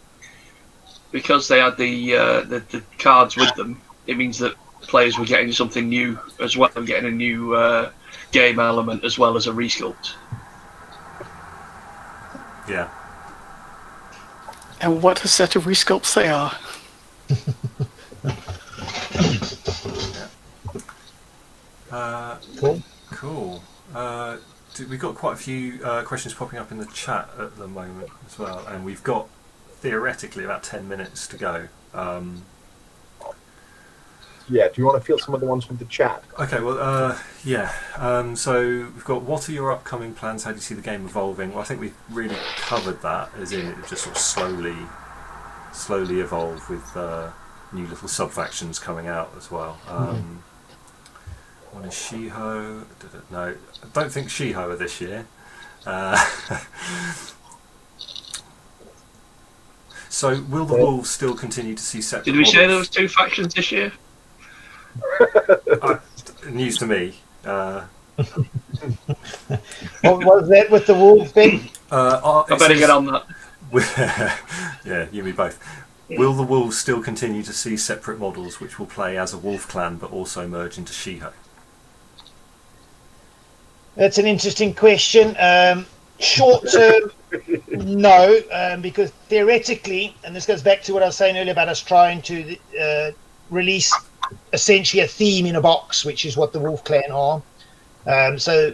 because they had the cards with them. It means that players were getting something new as well, and getting a new game element as well as a resculpt. Yeah. And what a set of resculpts they are. Cool. We've got quite a few questions popping up in the chat at the moment as well, and we've got theoretically about 10 minutes to go. Yeah, do you want to field some of the ones from the chat? Okay, well, so we've got, what are your upcoming plans? How do you see the game evolving? Well, I think we've really covered that, as in it just sort of slowly evolve with new little sub-factions coming out as well. One is Shiho. No, I don't think Shiho are this year. So, will the Wolves still continue to see separate Did we say there was models? 2 factions this year? News to me. What was that with the Wolves thing? I better get on that. Yeah, you and me both. Will the Wolves still continue to see separate models which will play as a Wolf clan but also merge into Shiho? That's an interesting question. Short term, no, because theoretically, and this goes back to what I was saying earlier about us trying to release essentially a theme in a box, which is what the Wolf Clan are. So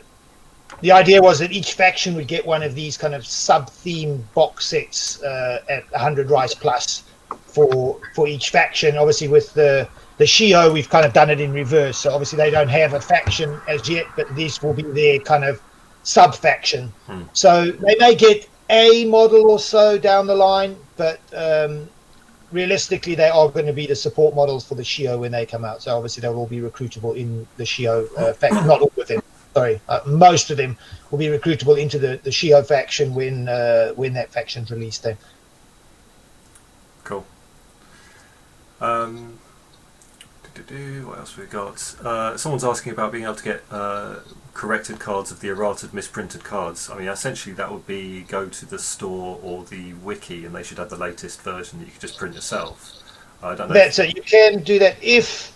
the idea was that each faction would get one of these kind of sub-theme box sets at 100 rice plus for each faction. Obviously, with the Shiho, we've kind of done it in reverse. So obviously, they don't have a faction as yet, but this will be their kind of sub-faction. So they may get a model or so down the line, but realistically, they are going to be the support models for the Shiho when they come out. So obviously, they'll all be recruitable in the Shiho faction. Not all of them, sorry. Most of them will be recruitable into the Shiho faction when that faction's released. Then. Cool. What else have we got? Someone's asking about being able to get corrected cards of the errated misprinted cards. I mean, essentially that would be go to the store or the wiki and they should have the latest version that you could just print yourself. I don't know. That's it. You can do that if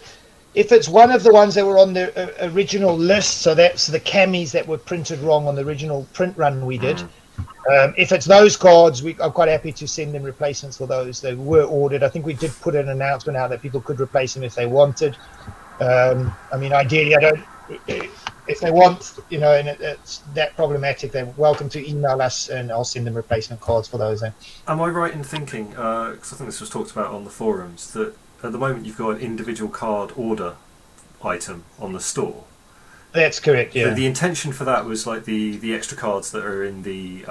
it's one of the ones that were on the original list. So that's the camis that were printed wrong on the original print run we did. If it's those cards, I'm quite happy to send them replacements for those. They were ordered. I think we did put an announcement out that people could replace them if they wanted. I mean, ideally, I don't. If they want, and it's that problematic, they're welcome to email us, and I'll send them replacement cards for those. Then. Am I right in thinking? Because I think this was talked about on the forums that at the moment you've got an individual card order item on the store. That's correct. Yeah. The intention for that was like the extra cards that are in the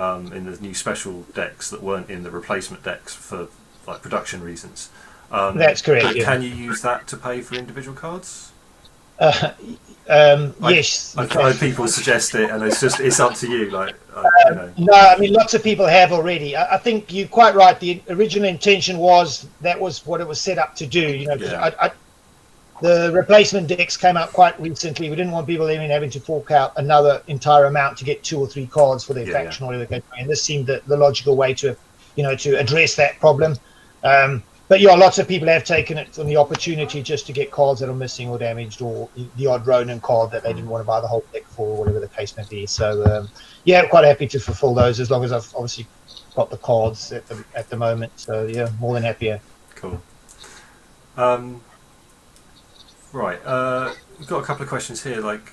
new special decks that weren't in the replacement decks for like production reasons. That's correct. But yeah. can you use that to pay for individual cards? Yes. I've heard people suggest it, and it's up to you. Like, No, I mean lots of people have already. I think you're quite right. The original intention was what it was set up to do. Yeah. The replacement decks came out quite recently. We didn't want people even having to fork out another entire amount to get 2 or 3 cards for their faction or whatever. And this seemed the logical way to address that problem. But yeah, lots of people have taken it on the opportunity just to get cards that are missing or damaged, or the odd Ronin card that they didn't want to buy the whole deck for, or whatever the case may be. So yeah, I'm quite happy to fulfill those as long as I've obviously got the cards at the moment. So yeah, more than happy. Yeah. Cool. Right, we've got a couple of questions here. Like,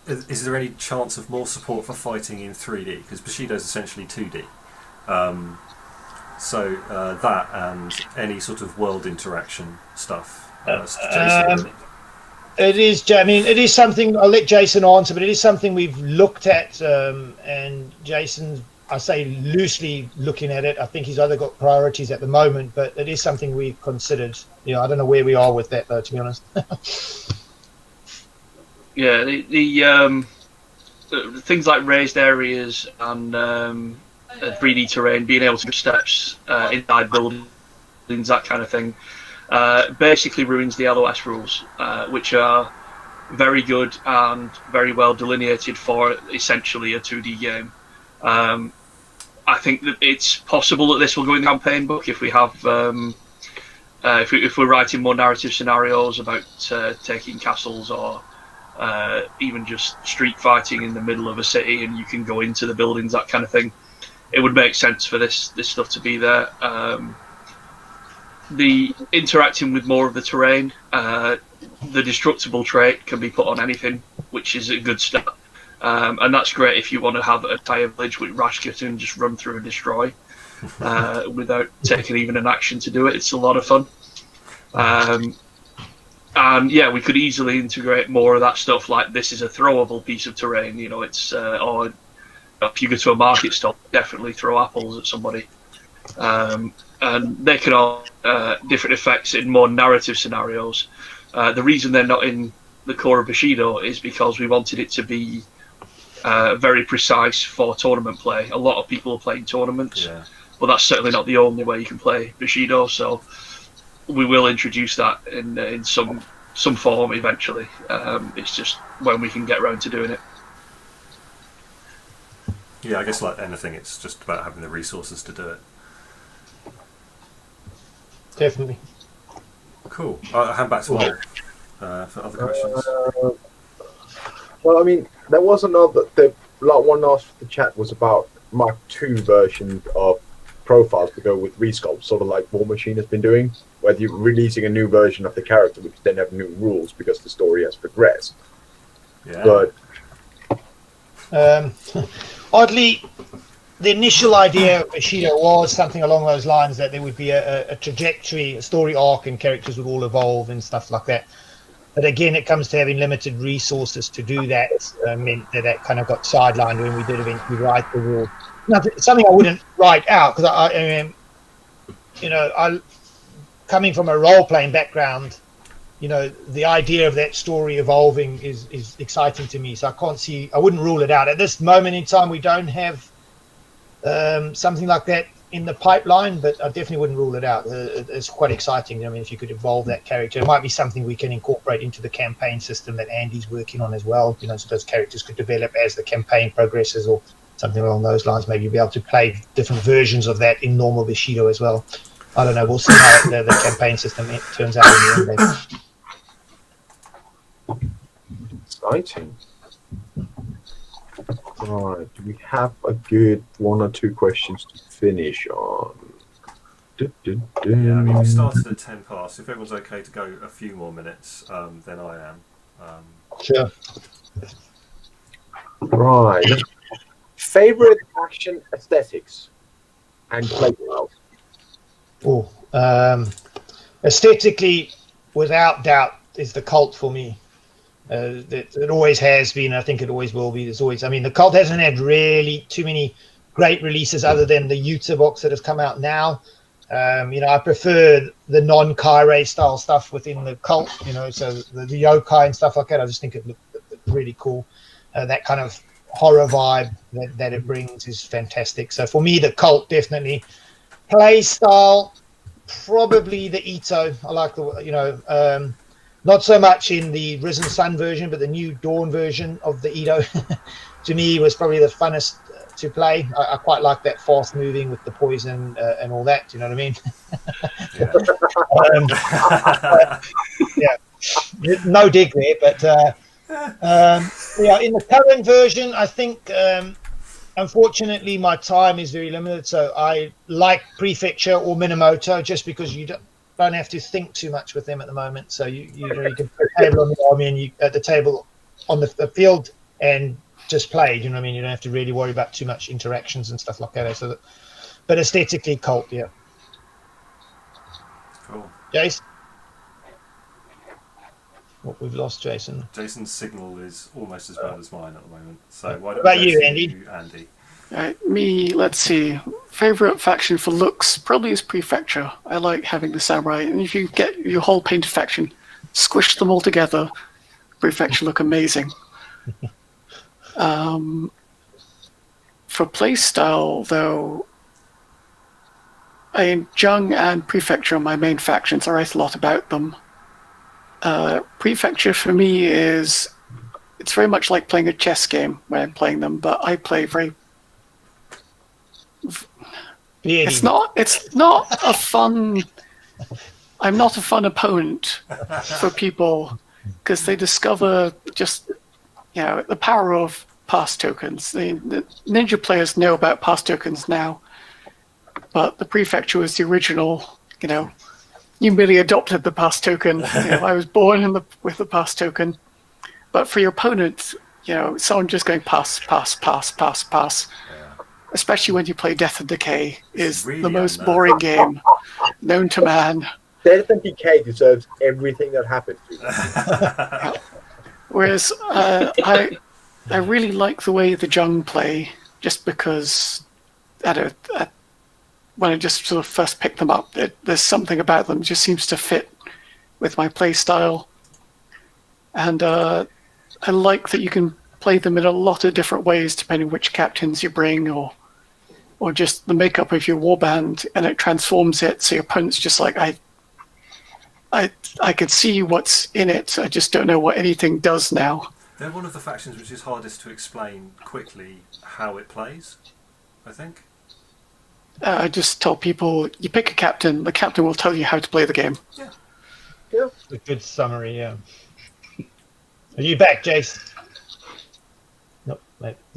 is there any chance of more support for fighting in 3D? Because Bushido is essentially 2D. So that and any sort of world interaction stuff. Jason? It is. I mean, it is something. I'll let Jason answer, but it is something we've looked at, and Jason's, I say, loosely looking at it. I think he's either got priorities at the moment, but it is something we've considered. I don't know where we are with that, though, to be honest. Yeah, the things like raised areas and 3D terrain, being able to do steps inside buildings, that kind of thing, basically ruins the LOS rules, which are very good and very well delineated for essentially a 2D game. I think that it's possible that this will go in the campaign book if we have, if we're writing more narrative scenarios about taking castles or even just street fighting in the middle of a city and you can go into the buildings, that kind of thing. It would make sense for this stuff to be there. The interacting with more of the terrain, the destructible trait can be put on anything, which is a good start. And that's great if you want to have an entire village with rash kit and just run through and destroy without taking even an action to do it. It's a lot of fun. And yeah, we could easily integrate more of that stuff. Like this is a throwable piece of terrain. It's or if you go to a market stall, definitely throw apples at somebody. And they can all different effects in more narrative scenarios. The reason they're not in the core of Bushido is because we wanted it to be very precise for tournament play. A lot of people are playing tournaments, but that's certainly not the only way you can play Bushido. So we will introduce that in some form eventually. It's just when we can get around to doing it. Yeah, I guess like anything, it's just about having the resources to do it. Definitely. Cool. I'll hand back to Walt for other questions. Well, I mean, there was another. Like one asked for the chat was about Mark II version of profiles to go with resculpt, sort of like War Machine has been doing, where you're releasing a new version of the character, which then have new rules because the story has progressed. Yeah. But oddly, the initial idea of Bushido was something along those lines, that there would be a trajectory, a story arc, and characters would all evolve and stuff like that. But again, it comes to having limited resources to do that. Meant that kind of got sidelined when we did eventually write the rule. Something I wouldn't write out, because I coming from a role-playing background, the idea of that story evolving is exciting to me. So I wouldn't rule it out. At this moment in time, we don't have something like that in the pipeline, but I definitely wouldn't rule it out. It's quite exciting. I mean, if you could evolve that character, it might be something we can incorporate into the campaign system that Andy's working on as well. So those characters could develop as the campaign progresses, or something along those lines. Maybe you'll be able to play different versions of that in normal Bushido as well. I don't know. We'll see how the campaign system turns out in the end. exciting. Right, do we have a good one or two questions to finish on? Yeah, I mean, we started at 10 past. If everyone's okay to go a few more minutes, then I am. Sure. Right. Favorite action aesthetics and playstyles? Oh, aesthetically, without doubt, is the Cult for me. It always has been. I think it always will be. There's always. I mean, the Cult hasn't had really too many great releases other than the Utah box that has come out now. I prefer the non-Kyrie style stuff within the Cult. So the yokai and stuff like that. I just think it looked really cool. That kind of horror vibe that it brings is fantastic. So for me, the Cult definitely. Play style, probably the Ito. I like the not so much in the Risen Sun version, but the new Dawn version of the Ito. To me, was probably the funnest to play. I quite like that fast moving with the poison and all that. Do you know what I mean? Yeah. No dig there, but in the current version, I think. Unfortunately, my time is very limited, so I like Prefecture or Minamoto just because you don't have to think too much with them at the moment. So you can put a table on the army and you at the table on the field and just play. You know what I mean? You don't have to really worry about too much interactions and stuff like that. But aesthetically, Cult, yeah. Cool. Jace? What, we've lost Jason. Jason's signal is almost as bad as mine at the moment. So why don't What about we go you, to Andy? Andy? Me, let's see. Favorite faction for looks probably is Prefecture. I like having the samurai, and if you get your whole painted faction, squish them all together, Prefecture look amazing. For playstyle, though, Jung and Prefecture are my main factions. I write a lot about them. Prefecture for me it's very much like playing a chess game when I'm playing them, but I play very. It's not a fun. I'm not a fun opponent for people because they discover just the power of pass tokens. The ninja players know about pass tokens now, but the Prefecture was the original. You merely adopted the pass token. I was born with the pass token. But for your opponent, someone just going pass, pass, pass, pass, pass, especially when you play Death and Decay, is really the most boring game known to man. Death and Decay deserves everything that happens to it. Whereas I really like the way the Jung play, just because when I just sort of first picked them up, there's something about them that just seems to fit with my play style. And I like that you can play them in a lot of different ways depending which captains you bring, or or just the makeup of your warband, and it transforms it so your opponent's just like, I could see what's in it, I just don't know what anything does now. They're one of the factions which is hardest to explain quickly how it plays, I think. I just tell people, you pick a captain, the captain will tell you how to play the game. Yeah. Yeah. A good summary, yeah. Are you back, Jace? No,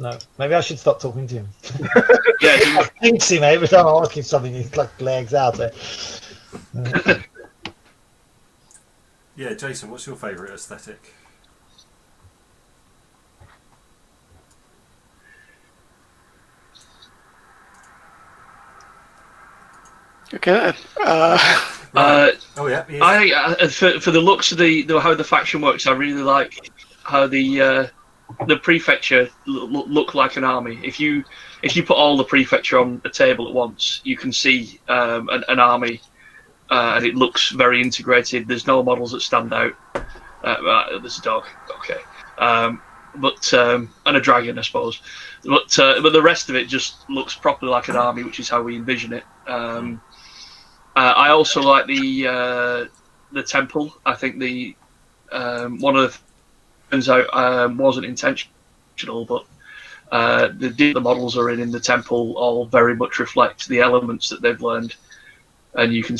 no. Maybe I should stop talking to him. Yeah, I think him every time I ask him something, he like lags out. Yeah, Jason, what's your favourite aesthetic? Okay. Oh yeah. I for the looks of the how the faction works, I really like how the prefecture look like an army. If you put all the prefecture on a table at once, you can see an army, and it looks very integrated. There's no models that stand out. There's a dog, okay, but and a dragon, I suppose. But the rest of it just looks properly like an army, which is how we envision it. I also like the temple. I think the one of the things out wasn't intentional, but the models are in the temple all very much reflect the elements that they've learned, and you can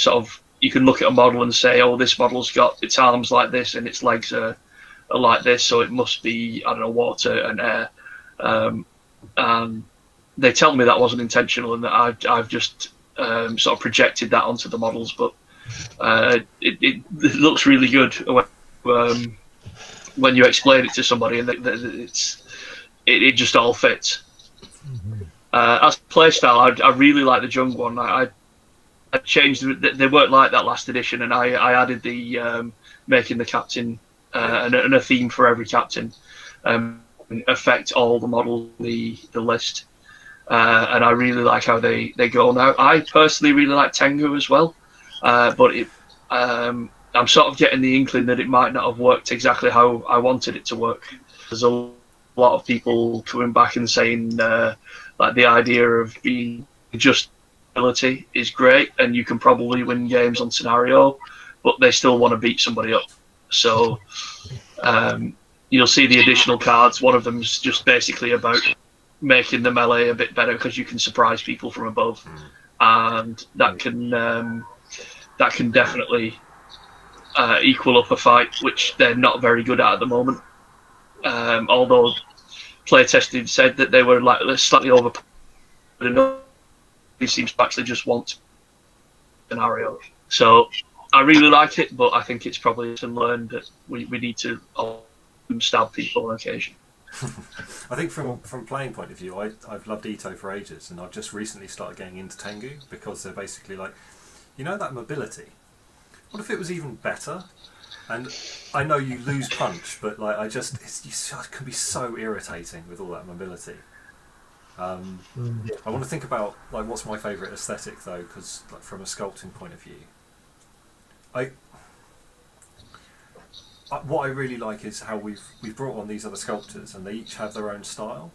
look at a model and say, oh, this model's got its arms like this and its legs are like this, so it must be, I don't know, water and air. And they tell me that wasn't intentional and that I've just sort of projected that onto the models, but it looks really good when you explain it to somebody, and it just all fits. As playstyle, I really like the Jung one. I changed. They weren't like that last edition, and I added the making the captain and a theme for every captain, affect all the models, the list. And I really like how they go now. I personally really like Tengu as well, but I'm sort of getting the inkling that it might not have worked exactly how I wanted it to work. There's a lot of people coming back and saying like the idea of being just ability is great, and you can probably win games on scenario, but they still want to beat somebody up. So you'll see the additional cards. One of them's just basically about making the melee a bit better because you can surprise people from above, and that can definitely equal up a fight, which they're not very good at the moment. Although playtesting said that they were like slightly over, he seems to actually just want scenario. So I really like it, but I think it's probably to learn that we need to stab people on occasion. I think from playing point of view, I've loved Ito for ages, and I've just recently started getting into Tengu because they're basically like, you know, that mobility. What if it was even better? And I know you lose punch, but like it can be so irritating with all that mobility. I want to think about like what's my favourite aesthetic though, because like from a sculpting point of view, what I really like is how we've brought on these other sculptors, and they each have their own style.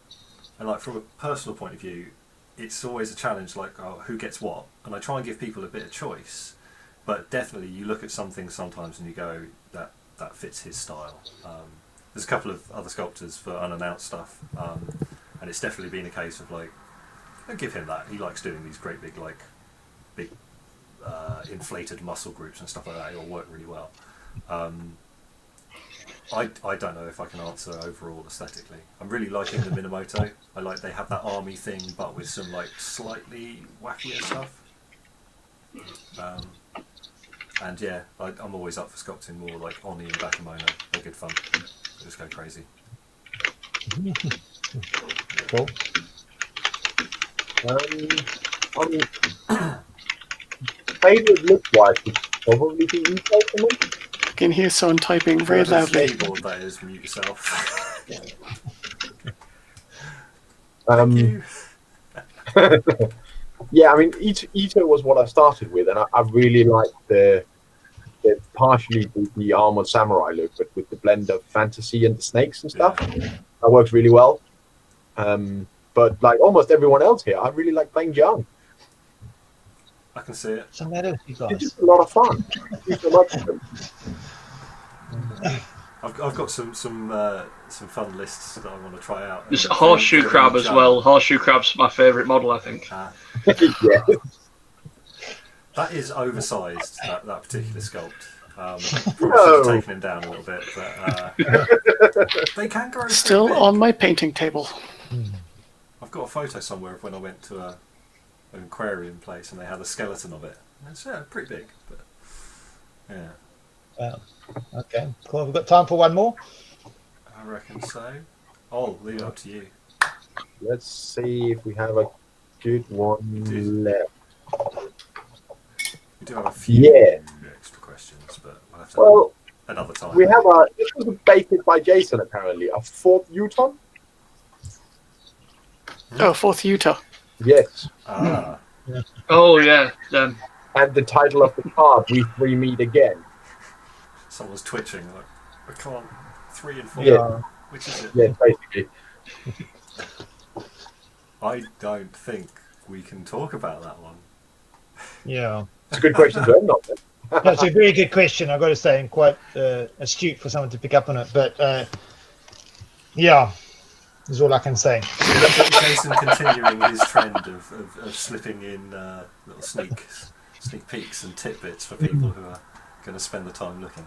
And like from a personal point of view, it's always a challenge, like who gets what. And I try and give people a bit of choice, but definitely you look at some things sometimes and you go that fits his style. There's a couple of other sculptors for unannounced stuff, and it's definitely been a case of like, I give him that. He likes doing these great big inflated muscle groups and stuff like that. It'll work really well. I don't know if I can answer overall aesthetically. I'm really liking the Minamoto. I like they have that army thing, but with some like slightly wackier stuff. And yeah, I'm always up for sculpting more like Oni and Bakemono. They're good fun. They just go crazy. Cool. Favorite look-wise would probably be Ito for me. I can hear someone typing very loudly. Keyboard, that is, mute yourself. Thank you. Yeah, I mean, Ito was what I started with, and I really like the partially the armored samurai look, but with the blend of fantasy and the snakes and stuff. That works really well. but like almost everyone else here, I really like playing Jung. I can see it. What's the matter with you It's guys? just a lot of fun. Use so much of them. I've got some fun lists that I want to try out. There's For- horseshoe for crab as Jung. well. Horseshoe crab's my favourite model, I think. Yeah. That is oversized. That particular sculpt. Probably No. should have taken him down a little bit, but they can grow. Still pretty big. on my painting table. I've got a photo somewhere of when I went to an aquarium place and they had a skeleton of it. And it's pretty big, but yeah, Okay, cool. We've got time for one more. I reckon so. I'll leave it up to you. Let's see if we have a good one left. We do have a few extra questions, but we'll have to Well, another time. we have this was baited by Jason apparently. A fourth Uton? Oh, fourth Utah. Yes. Ah, Oh yeah, And the title of the card, We Three Meet Again. someone's twitching. Like, I can't. 3 and 4. Yeah. Which is it? Yeah, basically. I don't think we can talk about that one. Yeah. It's a good question to end on. Then. That's a very good question, I've got to say, and quite astute for someone to pick up on it. But yeah, is all I can say. Jason continuing his trend of slipping in little sneak peeks and tidbits for people who are going to spend the time looking.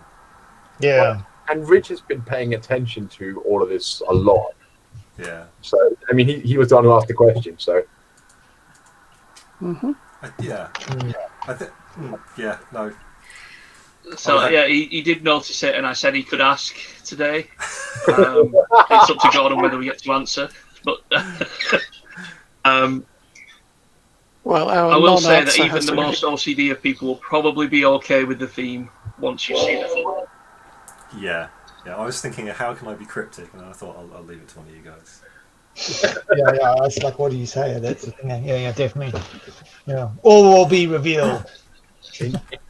Yeah. And Rich has been paying attention to all of this a lot. Yeah. So, I mean, he was the one who asked the question, so. Mm-hmm. Yeah. Yeah, no. so yeah, he did notice it, and I said he could ask today. It's up to Gordon whether we get to answer, but Well, our I will say that non-answer even has the to be- most OCD of people will probably be okay with the theme once you see the film. Yeah. I was thinking, how can I be cryptic? And I thought, I'll leave it to one of you guys. Yeah. It's like, what do you say? That's the thing. Yeah, definitely. Yeah. All will be revealed.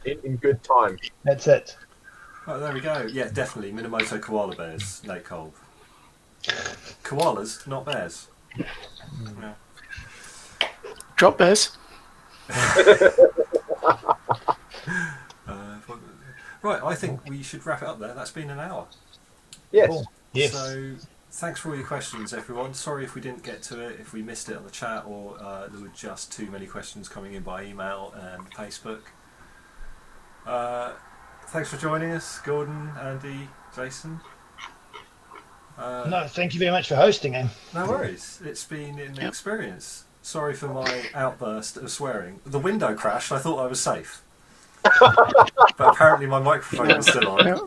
In good time. That's it. Oh, there we go. Yeah, definitely. Minamoto koala bears, Nate Kolb. Koalas, not bears. Yeah. Drop bears. Right, I think we should wrap it up there. That's been an hour. Yes. Cool. Yes. So, thanks for all your questions, everyone. Sorry if we didn't get to it, if we missed it on the chat, or there were just too many questions coming in by email and Facebook. Thanks for joining us, Gordon, Andy, Jason. No, thank you very much for hosting, eh? No worries. It's been an experience. Sorry for my outburst of swearing. The window crashed. I thought I was safe. But apparently my microphone was still on. Yeah.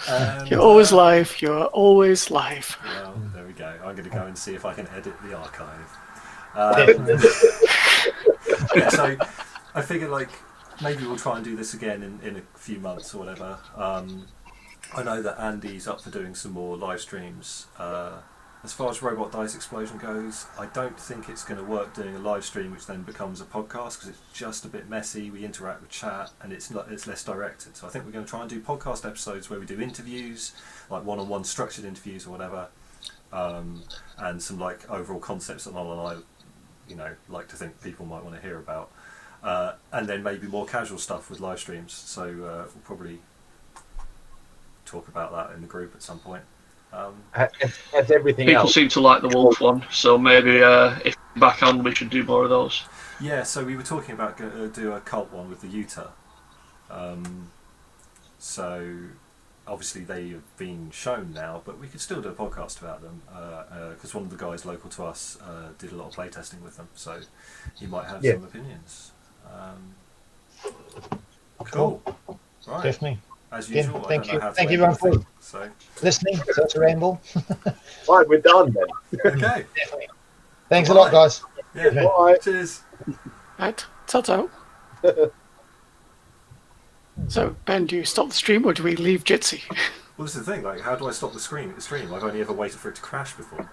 And, You're always live. You're always live. well, there we go. I'm going to go and see if I can edit the archive. Yeah, so I figured maybe we'll try and do this again in a few months or whatever. I know that Andy's up for doing some more live streams. As far as Robot Dice Explosion goes, I don't think it's going to work doing a live stream which then becomes a podcast because it's just a bit messy. We interact with chat and it's less directed. So I think we're going to try and do podcast episodes where we do interviews, like one-on-one structured interviews or whatever, and some overall concepts that Noel and I, like to think people might want to hear about, and then maybe more casual stuff with live streams. So we'll probably talk about that in the group at some point. As everything People else. seem to like the wolf one, so maybe if we're back on, we should do more of those. Yeah, so we were talking about do a cult one with the Utah. So obviously they have been shown now, but we could still do a podcast about them because one of the guys local to us did a lot of playtesting with them, so he might have some opinions. Cool. Right. Definitely. As Again, usual, thank I don't know you. how to Thank end you, everyone, anything, for so listening. So it's a ramble. Right, we're done then. okay. Thanks a lot, guys. Yeah. Bye. Cheers. Right. Ta-ta. So, Ben, do you stop the stream or do we leave Jitsi? Well, this is the thing. How do I stop the stream? I've only ever waited for it to crash before.